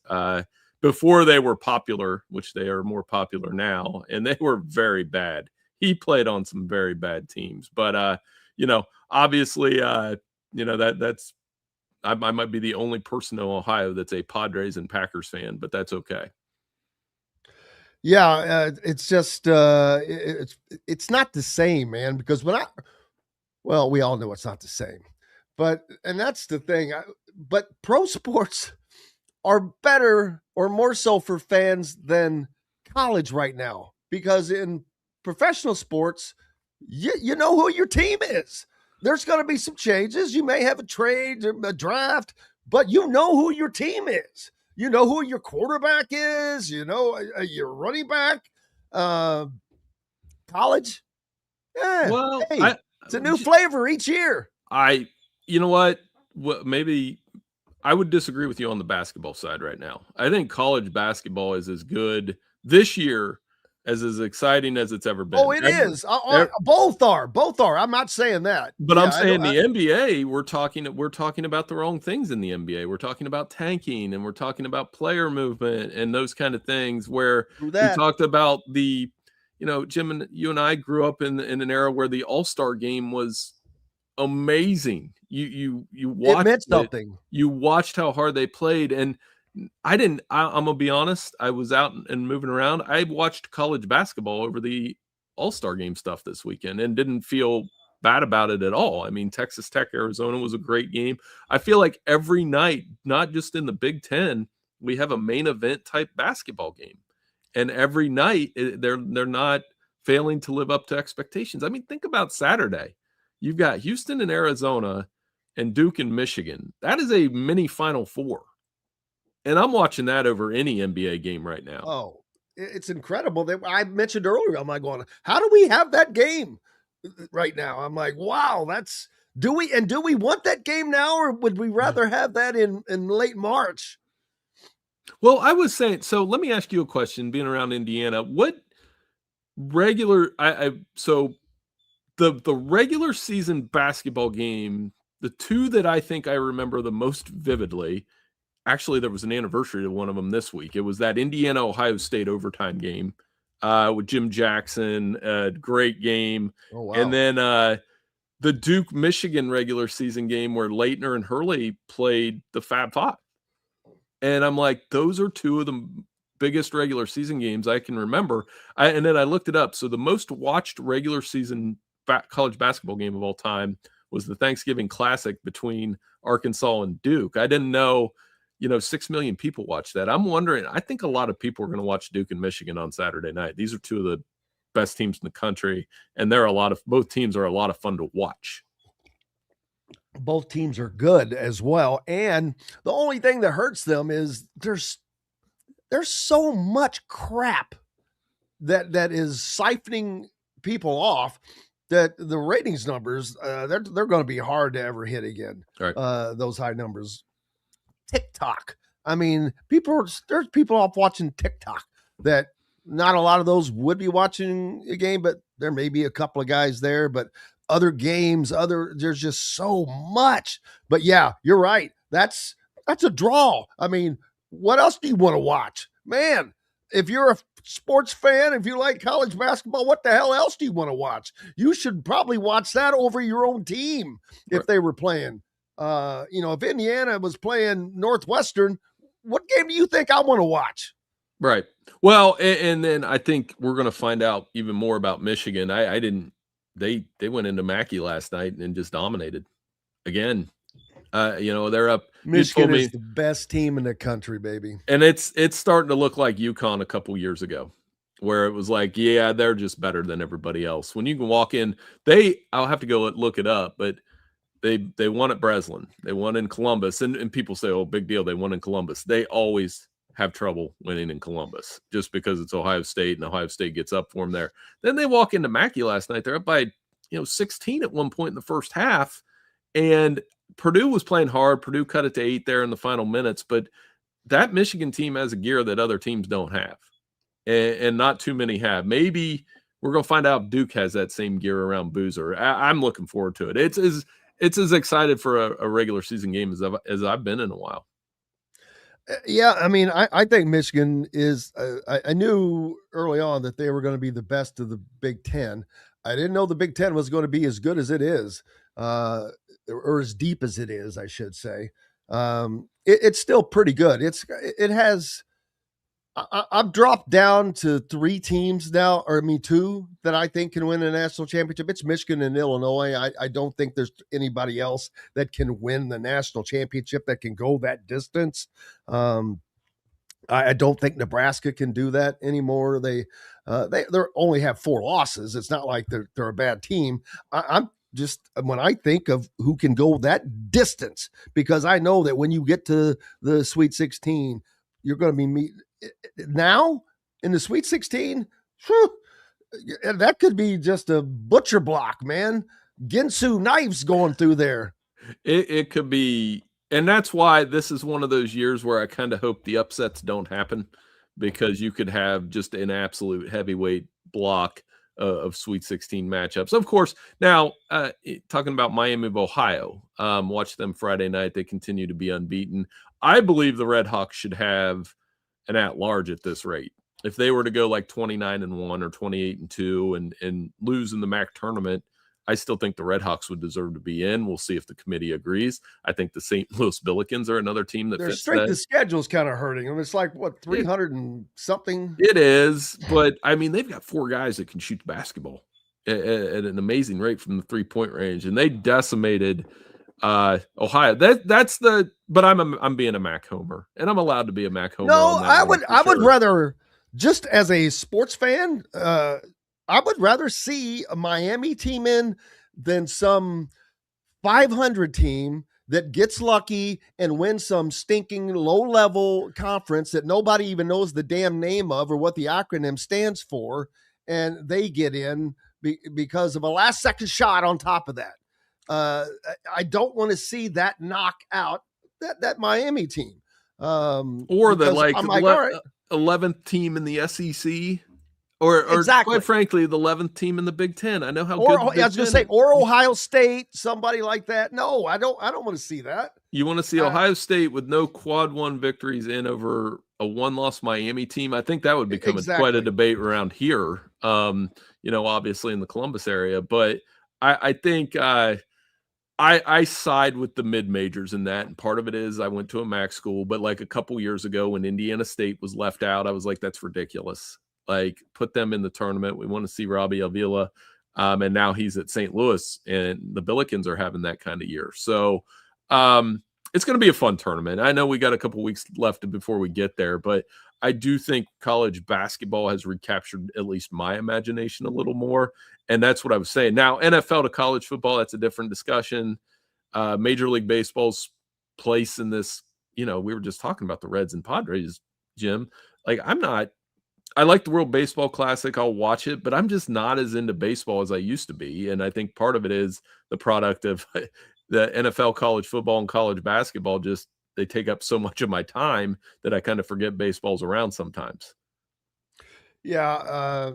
before they were popular, which they are more popular now, and they were very bad. He played on some very bad teams, but obviously, that's I might be the only person in Ohio that's a Padres and Packers fan, but that's okay. Yeah, it's just it's not the same, man. Because we all know it's not the same, and that's the thing. But pro sports are better or more so for fans than college right now, because in professional sports, you know who your team is. There's going to be some changes. You may have a trade, a draft, but you know who your team is. You know who your quarterback is. You know your running back. College, yeah. Well, hey, it's a new flavor each year. You know what? Maybe I would disagree with you on the basketball side right now. I think college basketball is as good this year as exciting as it's ever been. Oh, it is. Both are. I'm not saying that. But yeah, I'm saying the NBA, we're talking about the wrong things in the NBA. We're talking about tanking, and we're talking about player movement and those kind of things, where we talked about Jim, and you and I grew up in an era where the All-Star game was amazing. You watched it meant something. You watched how hard they played, and I'm gonna be honest, I was out and moving around. I watched college basketball over the All-Star game stuff this weekend and didn't feel bad about it at all. I mean, Texas Tech, Arizona was a great game. I feel like every night, not just in the Big Ten, we have a main event type basketball game, and every night they're not failing to live up to expectations. I mean, think about Saturday. You've got Houston and Arizona and Duke and Michigan. That is a mini Final Four. And I'm watching that over any NBA game right now. Oh, it's incredible. I mentioned earlier, I'm like going, how do we have that game right now? I'm like, wow, do we want that game now, or would we rather have that in late March? Well, I was saying, so let me ask you a question, being around Indiana. What regular, so the regular season basketball game, the two that I think I remember the most vividly, actually, there was an anniversary of one of them this week. It was that Indiana-Ohio State overtime game with Jim Jackson, a great game. Oh, wow. And then the Duke-Michigan regular season game where Leitner and Hurley played the Fab Five. And I'm like, those are two of the biggest regular season games I can remember. And then I looked it up. So the most watched regular season college basketball game of all time was the Thanksgiving Classic between Arkansas and Duke. I didn't know 6 million people watch that. I'm wondering, I think a lot of people are going to watch Duke and Michigan on Saturday night. These are two of the best teams in the country, and both teams are a lot of fun to watch. Both teams are good as well. And the only thing that hurts them is there's so much crap that is siphoning people off that the ratings numbers, they're going to be hard to ever hit again. Right. Those high numbers. TikTok. I mean, there's people off watching TikTok that not a lot of those would be watching a game, but there may be a couple of guys there, but other games, there's just so much. But yeah, you're right. That's a draw. I mean, what else do you want to watch? Man, if you're a sports fan, if you like college basketball, what the hell else do you want to watch? You should probably watch that over your own team if they were playing. If Indiana was playing Northwestern, what game do you think I want to watch? Right. Well, and then I think we're going to find out even more about Michigan. I didn't. They went into Mackey last night and just dominated again. They're up. Michigan is the best team in the country, baby. And it's starting to look like UConn a couple years ago, where it was like, yeah, they're just better than everybody else. When you can walk in, I'll have to go look it up, but they won at Breslin, they won in Columbus, and people say, oh, big deal, they won in Columbus. They always have trouble winning in Columbus just because it's Ohio State, and Ohio State gets up for them there. Then they walk into Mackey last night. They're up by 16 at one point in the first half, and Purdue was playing hard. Purdue cut it to 8 there in the final minutes, but that Michigan team has a gear that other teams don't have, and not too many have. Maybe we're going to find out if Duke has that same gear around Boozer. I'm looking forward to it. It's as excited for a regular season game as I've been in a while. Yeah, I mean, I think Michigan is I knew early on that they were going to be the best of the Big Ten. I didn't know the Big Ten was going to be as good as it is, or as deep as it is, I should say. It's still pretty good. I've dropped down to 3 teams now, or 2 that I think can win a national championship. It's Michigan and Illinois. I don't think there's anybody else that can win the national championship that can go that distance. I don't think Nebraska can do that anymore. They only have 4 losses. It's not like they're a bad team. I'm just, when I think of who can go that distance, because I know that when you get to the Sweet 16, you're going to be now in the Sweet 16. That could be just a butcher block, man. Ginsu knives going through there. It could be, and that's why this is one of those years where I kind of hope the upsets don't happen, because you could have just an absolute heavyweight block of Sweet 16 matchups. Of course, now talking about Miami of Ohio, watch them Friday night. They continue to be unbeaten. I believe the Red Hawks should have an at-large at this rate. If they were to go like 29-1 or 28-2 and lose in the MAC tournament, I still think the Red Hawks would deserve to be in. We'll see if the committee agrees. I think the St. Louis Billikens are another team that their fits strength that. of schedule is kind of hurting them. It's like, what, 300 and something? It is, but I mean, they've got 4 guys that can shoot the basketball at an amazing rate from the 3-point range, and they decimated Ohio. But I'm being a MAC homer, and I'm allowed to be a MAC homer. No, I would rather, just as a sports fan, I would rather see a Miami team in than some 500 team that gets lucky and wins some stinking low-level conference that nobody even knows the damn name of or what the acronym stands for, and they get in because of a last-second shot on top of that. I don't want to see that knock out that Miami team. Or the 11th team in the SEC. Or exactly. Quite frankly, the 11th team in the Big Ten. I know how good. I was going to say, or Ohio State, somebody like that. No, I don't want to see that. You want to see Ohio State with no quad 1 victories in over a 1-loss Miami team? I think that would become quite a debate around here. Obviously in the Columbus area, but I think I side with the mid-majors in that, and part of it is I went to a MAC school, but like a couple years ago when Indiana State was left out, I was like, that's ridiculous. Like, put them in the tournament. We want to see Robbie Avila, and now he's at St. Louis, and the Billikens are having that kind of year. So it's going to be a fun tournament. I know we got a couple weeks left before we get there, but I do think college basketball has recaptured at least my imagination a little more, and that's what I was saying. Now, NFL to college football, that's a different discussion. Major League Baseball's place in this, we were just talking about the Reds and Padres, Jim. Like, I like the World Baseball Classic. I'll watch it, but I'm just not as into baseball as I used to be. And I think part of it is the product of the NFL, college football, and college basketball. Just they take up so much of my time that I kind of forget baseball's around sometimes. Yeah,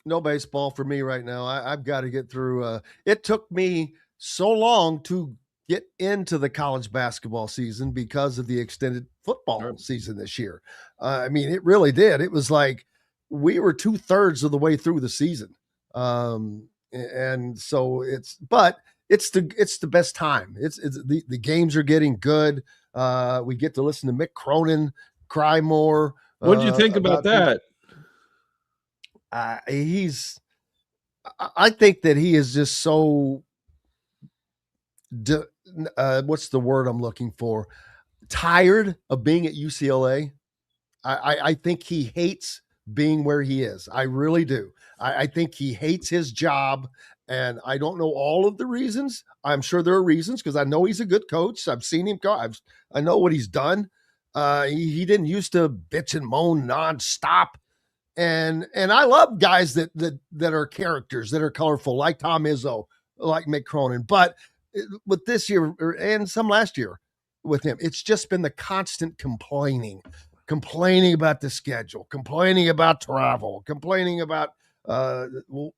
no baseball for me right now. I've got to get through. It took me so long to get into the college basketball season because of the extended football season this year. I mean, it really did. It was like we were 2/3 of the way through the season. And so it's the best time. It's the games are getting good. We get to listen to Mick Cronin cry more. What did you think about that? I think that he is just so, what's the word I'm looking for? Tired of being at UCLA. I think he hates being where he is. I really do. I think he hates his job, and I don't know all of the reasons. I'm sure there are reasons because I know he's a good coach. I've seen him go. I know what he's done. He didn't used to bitch and moan nonstop. And I love guys that are characters, that are colorful, like Tom Izzo, like Mick Cronin. But with this year and some last year with him, it's just been the constant complaining about the schedule, complaining about travel, complaining about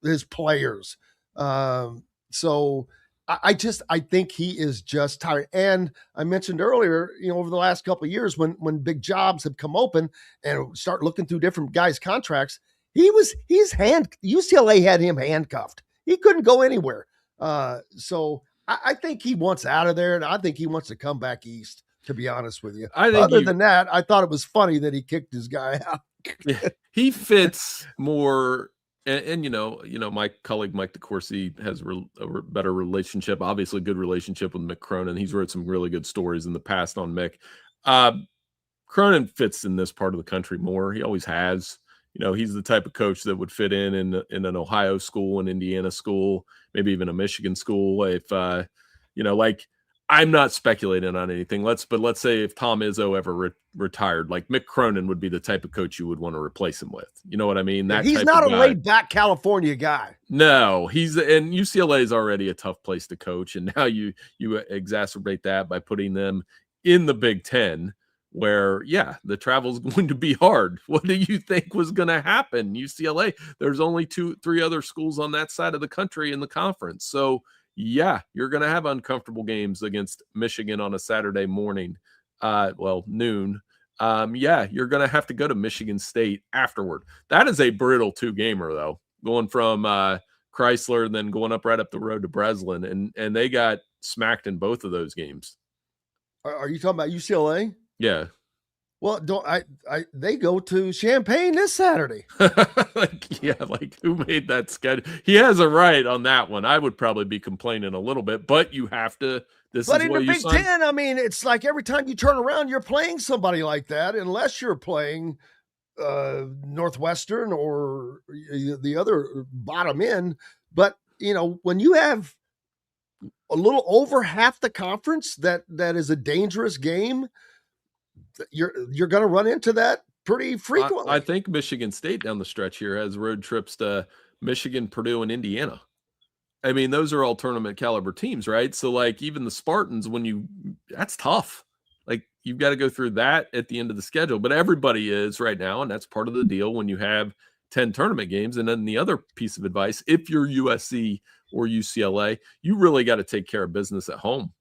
his players. So I think he is just tired. And I mentioned earlier, over the last couple of years, when big jobs have come open and start looking through different guys' contracts, UCLA had him handcuffed. He couldn't go anywhere. So I think he wants out of there, and I think he wants to come back east, to be honest with you. Other than that, I thought it was funny that he kicked his guy out. He fits more. And my colleague Mike DeCourcy has a better relationship, obviously a good relationship with Mick Cronin. He's wrote some really good stories in the past on Mick. Cronin fits in this part of the country more. He always has. He's the type of coach that would fit in an Ohio school, an Indiana school, maybe even a Michigan school. If I'm not speculating on anything. Let's say if Tom Izzo ever retired, like Mick Cronin would be the type of coach you would want to replace him with. You know what I mean? He's not a laid back California guy. No, and UCLA is already a tough place to coach. And now you exacerbate that by putting them in the Big Ten, where, the travel is going to be hard. What do you think was going to happen? UCLA, there's only 2-3 other schools on that side of the country in the conference. So, you're going to have uncomfortable games against Michigan on a Saturday morning, noon. You're going to have to go to Michigan State afterward. That is a brutal 2-gamer, though, going from Chrysler and then going right up the road to Breslin, and they got smacked in both of those games. Are you talking about UCLA? Yeah. Well, they go to Champaign this Saturday. Who made that schedule? He has a right on that one. I would probably be complaining a little bit, but you have to. But in the Big Ten, I mean, it's like every time you turn around, you're playing somebody like that, unless you're playing Northwestern or the other bottom end. But when you have a little over half the conference that is a dangerous game, you're going to run into that pretty frequently. I think Michigan State down the stretch here has road trips to Michigan, Purdue, and Indiana. I mean, those are all tournament caliber teams, right? So even the Spartans, that's tough. You've got to go through that at the end of the schedule, but everybody is right now. And that's part of the deal when you have 10 tournament games. And then the other piece of advice, if you're USC or UCLA, you really got to take care of business at home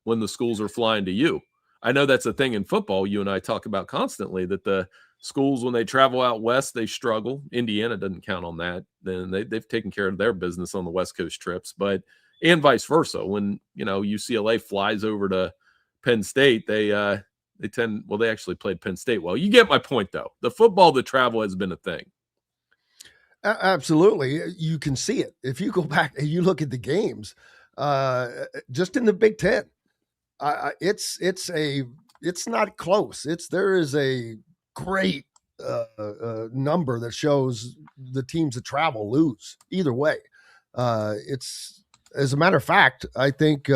when the schools are flying to you. I know that's a thing in football you and I talk about constantly, that the schools, when they travel out west, they struggle. Indiana doesn't count on that. Then they've taken care of their business on the West Coast trips, and vice versa. When, UCLA flies over to Penn State, they actually played Penn State well. You get my point, though. The travel has been a thing. Absolutely. You can see it. If you go back and you look at the games, just in the Big Ten, it's not close. There is a great number that shows the teams that travel lose either way. It's, as a matter of fact, I think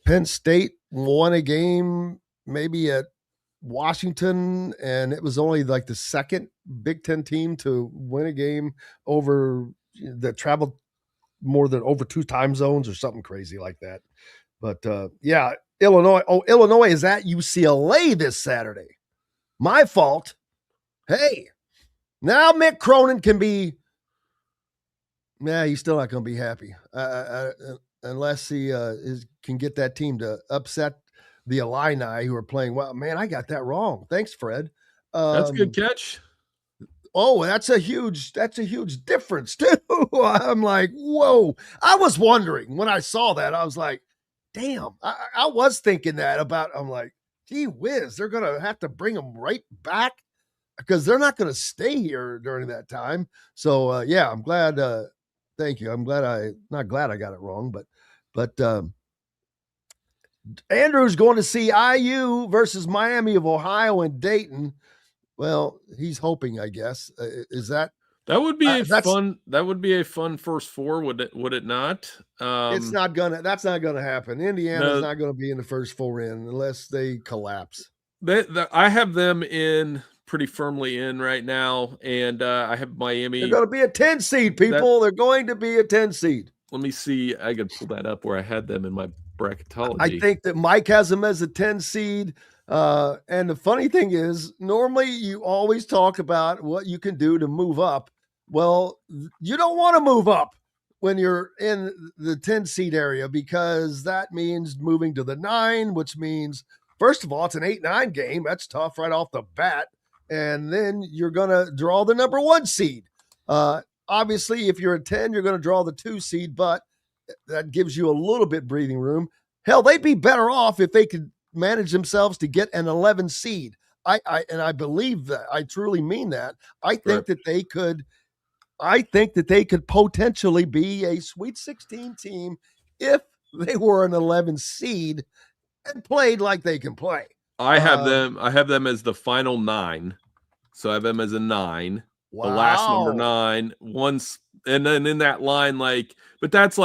Penn State won a game maybe at Washington, and it was only like the second Big Ten team to win a game that traveled more than over 2 time zones or something crazy like that. But Illinois. Oh, Illinois is at UCLA this Saturday. My fault. Hey, now Mick Cronin can be. He's still not going to be happy unless he can get that team to upset the Illini who are playing well. Man, I got that wrong. Thanks, Fred. That's a good catch. Oh, that's a huge difference too. I'm like, whoa. I was wondering when I saw that. I was like, damn, I was thinking that about, I'm like, gee whiz, they're going to have to bring them right back because they're not going to stay here during that time. So, yeah, I'm glad. Thank you. I'm glad not glad I got it wrong, but Andrew's going to see IU versus Miami of Ohio and Dayton. Well, he's hoping, I guess. Is that? That would be a fun first four, would it not? That's not gonna happen. Indiana's not gonna be in the first four unless they collapse. I have them in pretty firmly in right now, and I have Miami. They're gonna be a 10 seed, people. They're going to be a 10 seed. Let me see. I could pull that up where I had them in my bracketology. I think that Mike has them as a 10 seed. And the funny thing is, normally you always talk about what you can do to move up. Well, you don't want to move up when you're in the 10 seed area because that means moving to the 9, which means, first of all, it's an 8-9 game. That's tough right off the bat. And then you're going to draw the number 1 seed. Obviously, if you're a 10, you're going to draw the 2 seed, but that gives you a little bit breathing room. Hell, they'd be better off if they could manage themselves to get an 11 seed. I believe that. I truly mean that. I think that they could potentially be a Sweet 16 team if they were an 11 seed and played like they can play. I have them as the final 9. So I have them as a 9. Wow. The last number 9. Once, and then in that line, but that's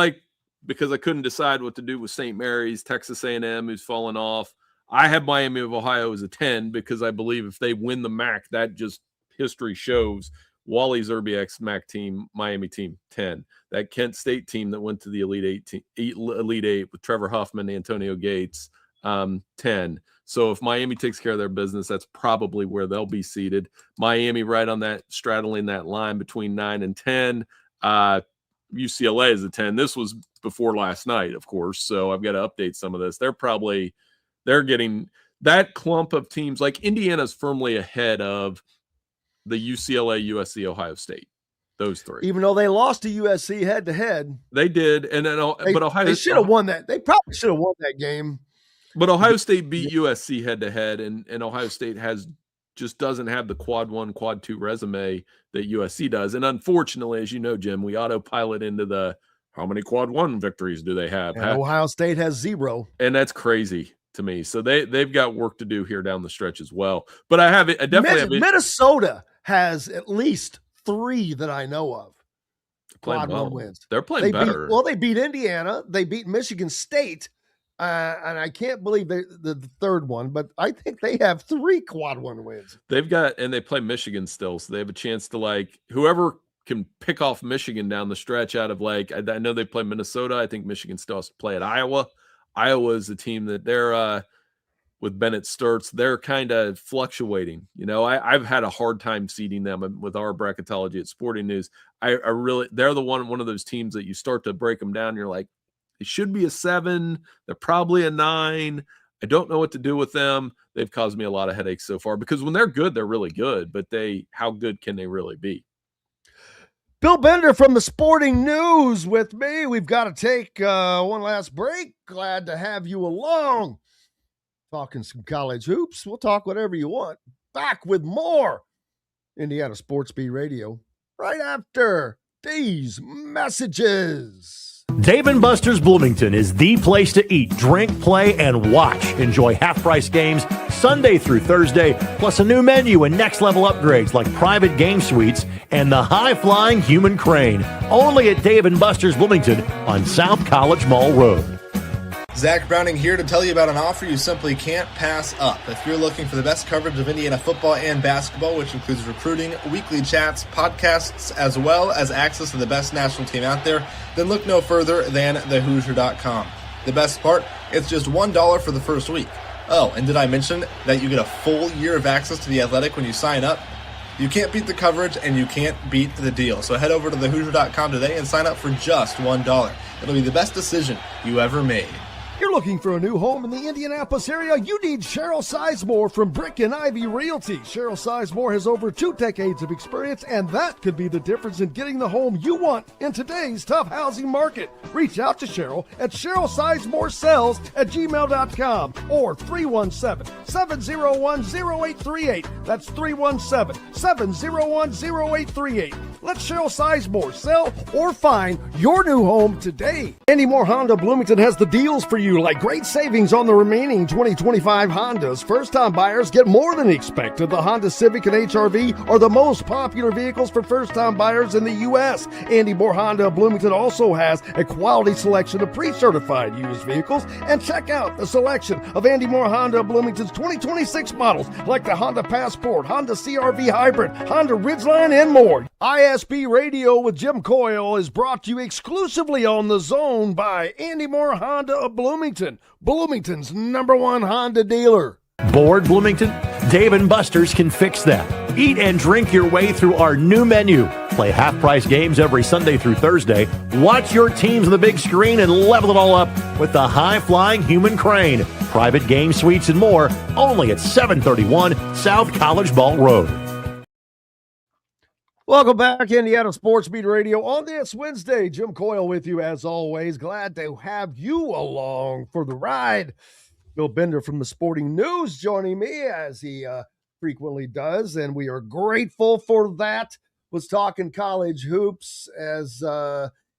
because I couldn't decide what to do with St. Mary's, Texas A&M, who's fallen off. I have Miami of Ohio as a 10 because I believe if they win the MAC, that just history shows Wally Zerbiak's MAC team, Miami team 10. That Kent State team that went to the Elite Eight with Trevor Huffman, Antonio Gates, 10. So if Miami takes care of their business, that's probably where they'll be seated. Miami right on that, straddling that line between 9 and 10. UCLA is a 10. This was before last night, of course, so I've got to update some of this. They're getting that clump of teams. Like Indiana's firmly ahead of the UCLA, USC, Ohio State. Those 3. Even though they lost to USC head to head. They did. And then but Ohio They should have won that. They probably should have won that game. But Ohio State beat USC head to head, and Ohio State just doesn't have the quad 1, quad 2 resume that USC does. And unfortunately, as you know, Jim, we autopilot into the how many quad 1 victories do they have? And Ohio State has 0. And that's crazy to me. So they've got work to do here down the stretch as well. But I definitely have Minnesota has at least 3 that I know of. Quad 1 wins. They're playing better. They beat Indiana. They beat Michigan State. And I can't believe the third one, but I think they have 3 quad 1 wins. And they play Michigan still. So they have a chance to whoever can pick off Michigan down the stretch out of I know they play Minnesota. I think Michigan still has to play at Iowa. Iowa is the team that they're with Bennett Sturts. They're kind of fluctuating. I've had a hard time seeding them with our bracketology at Sporting News. They're the one of those teams that you start to break them down. And you're like, they should be a 7. They're probably a 9. I don't know what to do with them. They've caused me a lot of headaches so far because when they're good, they're really good. But how good can they really be? Bill Bender from the Sporting News with me. We've got to take one last break. Glad to have you along. Talking some college hoops. We'll talk whatever you want. Back with more Indiana Sports Beat Radio right after these messages. Dave & Buster's Bloomington is the place to eat, drink, play, and watch. Enjoy half-price games Sunday through Thursday, plus a new menu and next-level upgrades like private game suites and the high-flying human crane. Only at Dave & Buster's Bloomington on South College Mall Road. Zach Browning here to tell you about an offer you simply can't pass up. If you're looking for the best coverage of Indiana football and basketball, which includes recruiting, weekly chats, podcasts, as well as access to the best national team out there, then look no further than thehoosier.com. The best part, it's just $1 for the first week. Oh, and did I mention that you get a full year of access to The Athletic when you sign up? You can't beat the coverage and you can't beat the deal. So head over to thehoosier.com today and sign up for just $1. It'll be the best decision you ever made. You're looking for a new home in the Indianapolis area? You need Cheryl Sizemore from Brick and Ivy Realty. Cheryl Sizemore has over 2 decades of experience, and that could be the difference in getting the home you want in today's tough housing market. Reach out to Cheryl at CherylSizemoreSells@gmail.com or 317-701-0838. That's 317-701-0838. Let Cheryl Sizemore sell or find your new home today. Andy Moore Honda Bloomington has the deals for you, like great savings on the remaining 2025 Hondas. First-time buyers get more than expected. The Honda Civic and HR-V are the most popular vehicles for first-time buyers in the U.S. Andy Moore Honda Bloomington also has a quality selection of pre-certified used vehicles. And check out the selection of Andy Moore Honda Bloomington's 2026 models, like the Honda Passport, Honda CR-V Hybrid, Honda Ridgeline, and more. ISB Radio with Jim Coyle is brought to you exclusively on The Zone by Andy Moore Honda of Bloomington, Bloomington's #1 Honda dealer. Bored, Bloomington? Dave & Buster's can fix that. Eat and drink your way through our new menu. Play half-price games every Sunday through Thursday. Watch your teams on the big screen and level it all up with the high-flying human crane. Private game suites and more, only at 731 South College Ball Road. Welcome back, Indiana Sports Beat Radio on this Wednesday. Jim Coyle with you as always. Glad to have you along for the ride. Bill Bender from the Sporting News joining me as he frequently does, and we are grateful for that. Was talking college hoops as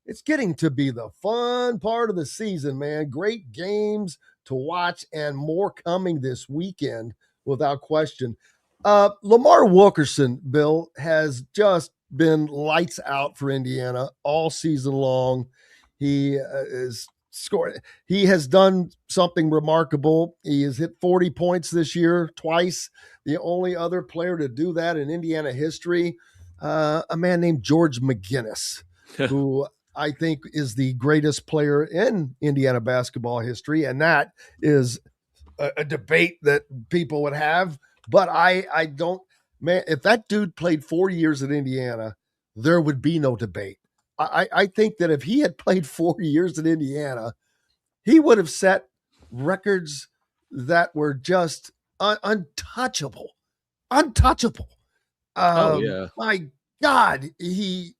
it's getting to be the fun part of the season, man. Great games to watch and more coming this weekend without question. Lamar Wilkerson, Bill, has just been lights out for Indiana all season long. He is scoring. He has done something remarkable. He has hit 40 points this year twice. The only other player to do that in Indiana history, a man named George McGinnis, who I think is the greatest player in Indiana basketball history. And that is a debate that people would have. But I don't, man, if that dude played 4 years at Indiana, there would be no debate. I think that if he had played 4 years at Indiana, he would have set records that were just untouchable. Untouchable. My God, he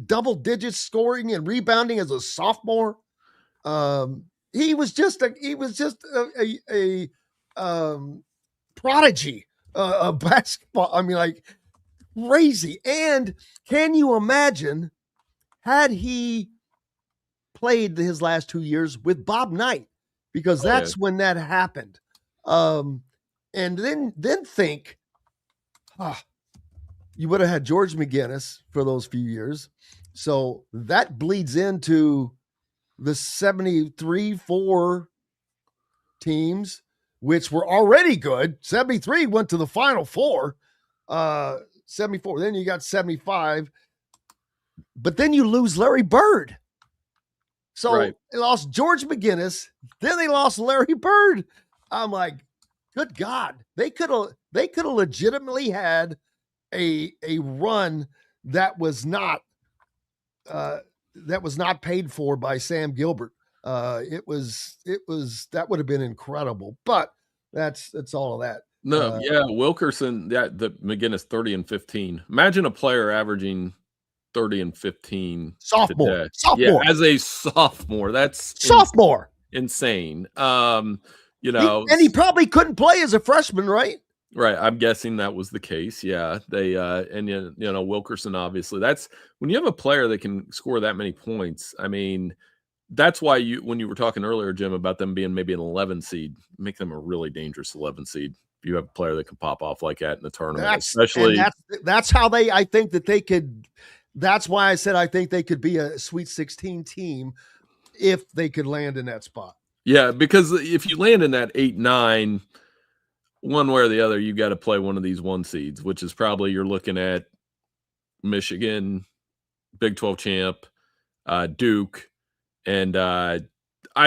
double digits scoring and rebounding as a sophomore. He was just a prodigy of basketball. I mean, like crazy. And can you imagine had he played his last 2 years with Bob Knight? Because that's when that happened. And then think, you would have had George McGinnis for those few years. So that bleeds into the 73-4 teams, which were already good. 73 went to the Final Four. 74. Then you got 75. But then you lose Larry Bird. So They lost George McGinnis. Then they lost Larry Bird. I'm like, good God. They could have legitimately had a run that was not paid for by Sam Gilbert. That would have been incredible, but that's all of that. No, Wilkerson, the McGinnis 30 and 15. Imagine a player averaging 30 and 15. Sophomore. Yeah, as a sophomore. That's sophomore. Insane. And he probably couldn't play as a freshman, right? Right. I'm guessing that was the case. Yeah. They Wilkerson, obviously. That's when you have a player that can score that many points. I mean, that's why when you were talking earlier, Jim, about them being maybe an 11 seed, make them a really dangerous 11 seed. If you have a player that can pop off like that in the tournament, that's how I think that they could. That's why I said I think they could be a Sweet 16 team if they could land in that spot. Yeah, because if you land in that 8-9, one way or the other, you got to play one of these 1 seeds, which is probably you're looking at Michigan, Big 12 champ, Duke, and I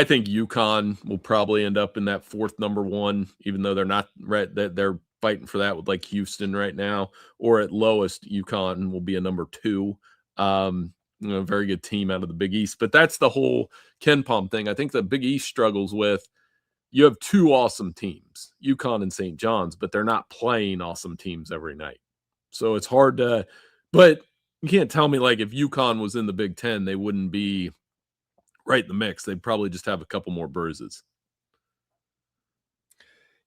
think UConn will probably end up in that 4th number 1, even though they're not right. They're fighting for that with like Houston right now, or at lowest, UConn will be a number 2. very good team out of the Big East. But that's the whole Ken Palm thing. I think the Big East struggles with, you have two awesome teams, UConn and St. John's, but they're not playing awesome teams every night. So it's hard to, but you can't tell me like if UConn was in the Big Ten, they wouldn't be right in the mix. They'd probably just have a couple more bruises.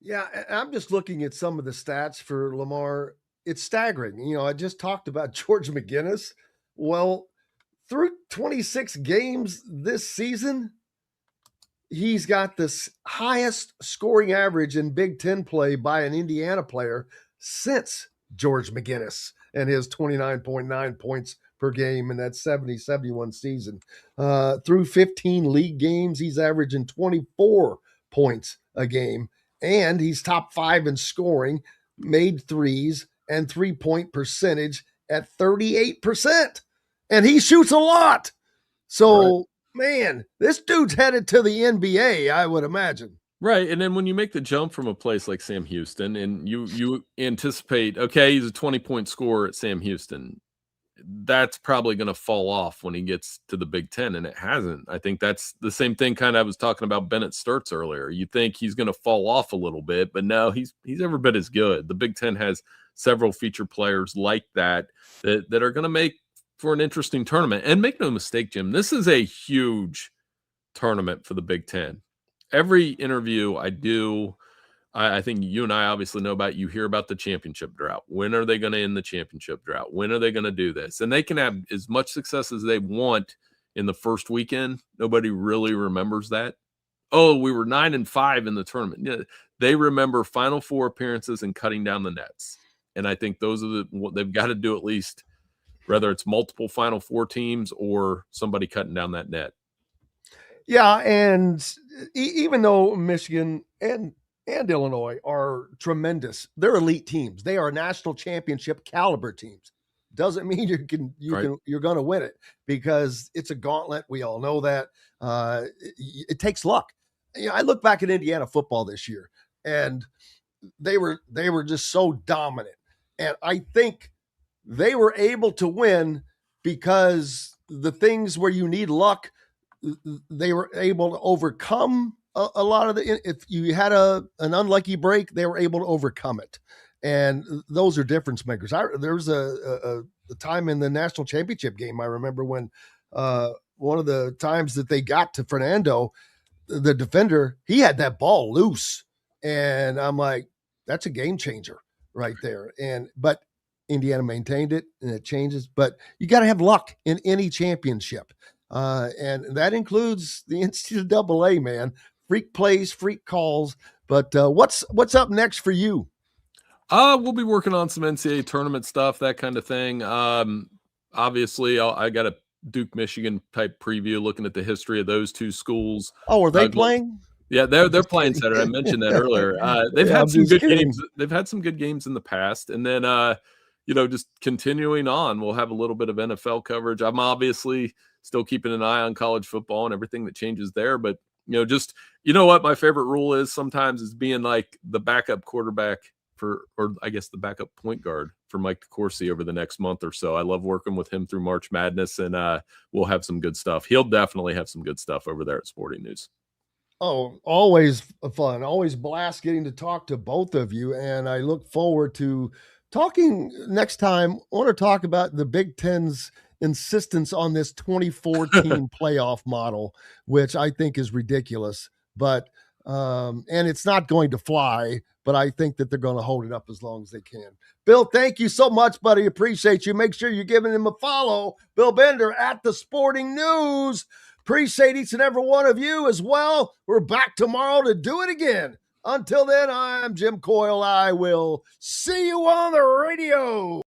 Yeah, I'm just looking at some of the stats for Lamar. It's staggering. I just talked about George McGinnis. Well, through 26 games this season, he's got the highest scoring average in Big Ten play by an Indiana player since George McGinnis and his 29.9 points per game in that 70-71 season. Through 15 league games, he's averaging 24 points a game, and he's top 5 in scoring, made threes, and 3-point percentage at 38%. And he shoots a lot. So, man, this dude's headed to the NBA, I would imagine. Right. And then when you make the jump from a place like Sam Houston and you anticipate, okay, he's a 20-point scorer at Sam Houston, that's probably going to fall off when he gets to the Big Ten, and it hasn't. I think that's the same thing kind of I was talking about Bennett Sturts earlier. You think he's going to fall off a little bit, but no, he's every bit as good. The Big Ten has several feature players like that are going to make for an interesting tournament. And make no mistake, Jim, this is a huge tournament for the Big Ten. Every interview I do, I think you and I obviously know about, you hear about the championship drought. When are they going to end the championship drought? When are they going to do this? And they can have as much success as they want in the first weekend. Nobody really remembers that. Oh, we were 9-5 in the tournament. Yeah, they remember Final Four appearances and cutting down the nets. And I think those are they've got to do at least, whether it's multiple Final Four teams or somebody cutting down that net. Yeah, and even though Michigan and Illinois are tremendous, they're elite teams. They are national championship caliber teams. Doesn't mean you're going to win it, because it's a gauntlet. We all know that. It takes luck. I look back at Indiana football this year, and they were just so dominant. And I think they were able to win because the things where you need luck, they were able to overcome a lot of if you had an unlucky break, they were able to overcome it. And those are difference makers. There was a time in the national championship game, I remember, when one of the times that they got to Fernando, the defender, he had that ball loose. And I'm like, that's a game changer right there. But Indiana maintained it, and it changes. But you got to have luck in any championship. And that includes the NCAA, man. Freak plays, freak calls. But what's up next for you? We'll be working on some NCAA tournament stuff, that kind of thing. Obviously, I got a Duke Michigan type preview, looking at the history of those two schools. Oh, are they playing? Yeah, they're playing Saturday. I mentioned that earlier. They've had some good games. They've had some good games in the past, and then just continuing on, we'll have a little bit of NFL coverage. I'm obviously still keeping an eye on college football and everything that changes there, but what my favorite rule is sometimes is being like the backup quarterback or I guess the backup point guard for Mike DeCourcy over the next month or so. I love working with him through March Madness, and we'll have some good stuff. He'll definitely have some good stuff over there at Sporting News. Oh, always fun. Always blast getting to talk to both of you. And I look forward to talking next time. I want to talk about the Big Ten's insistence on this 24-team playoff model, which I think is ridiculous. But and it's not going to fly, but I think that they're going to hold it up as long as they can. Bill, thank you so much, buddy. Appreciate you. Make sure you're giving him a follow. Bill Bender at the Sporting News. Appreciate each and every one of you as well. We're back tomorrow to do it again. Until then, I'm Jim Coyle. I will see you on the radio.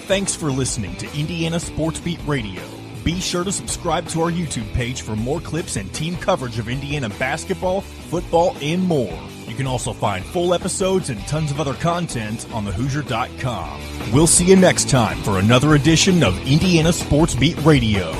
Thanks for listening to Indiana Sports Beat Radio. Be sure to subscribe to our YouTube page for more clips and team coverage of Indiana basketball, football, and more. You can also find full episodes and tons of other content on thehoosier.com. We'll see you next time for another edition of Indiana Sports Beat Radio.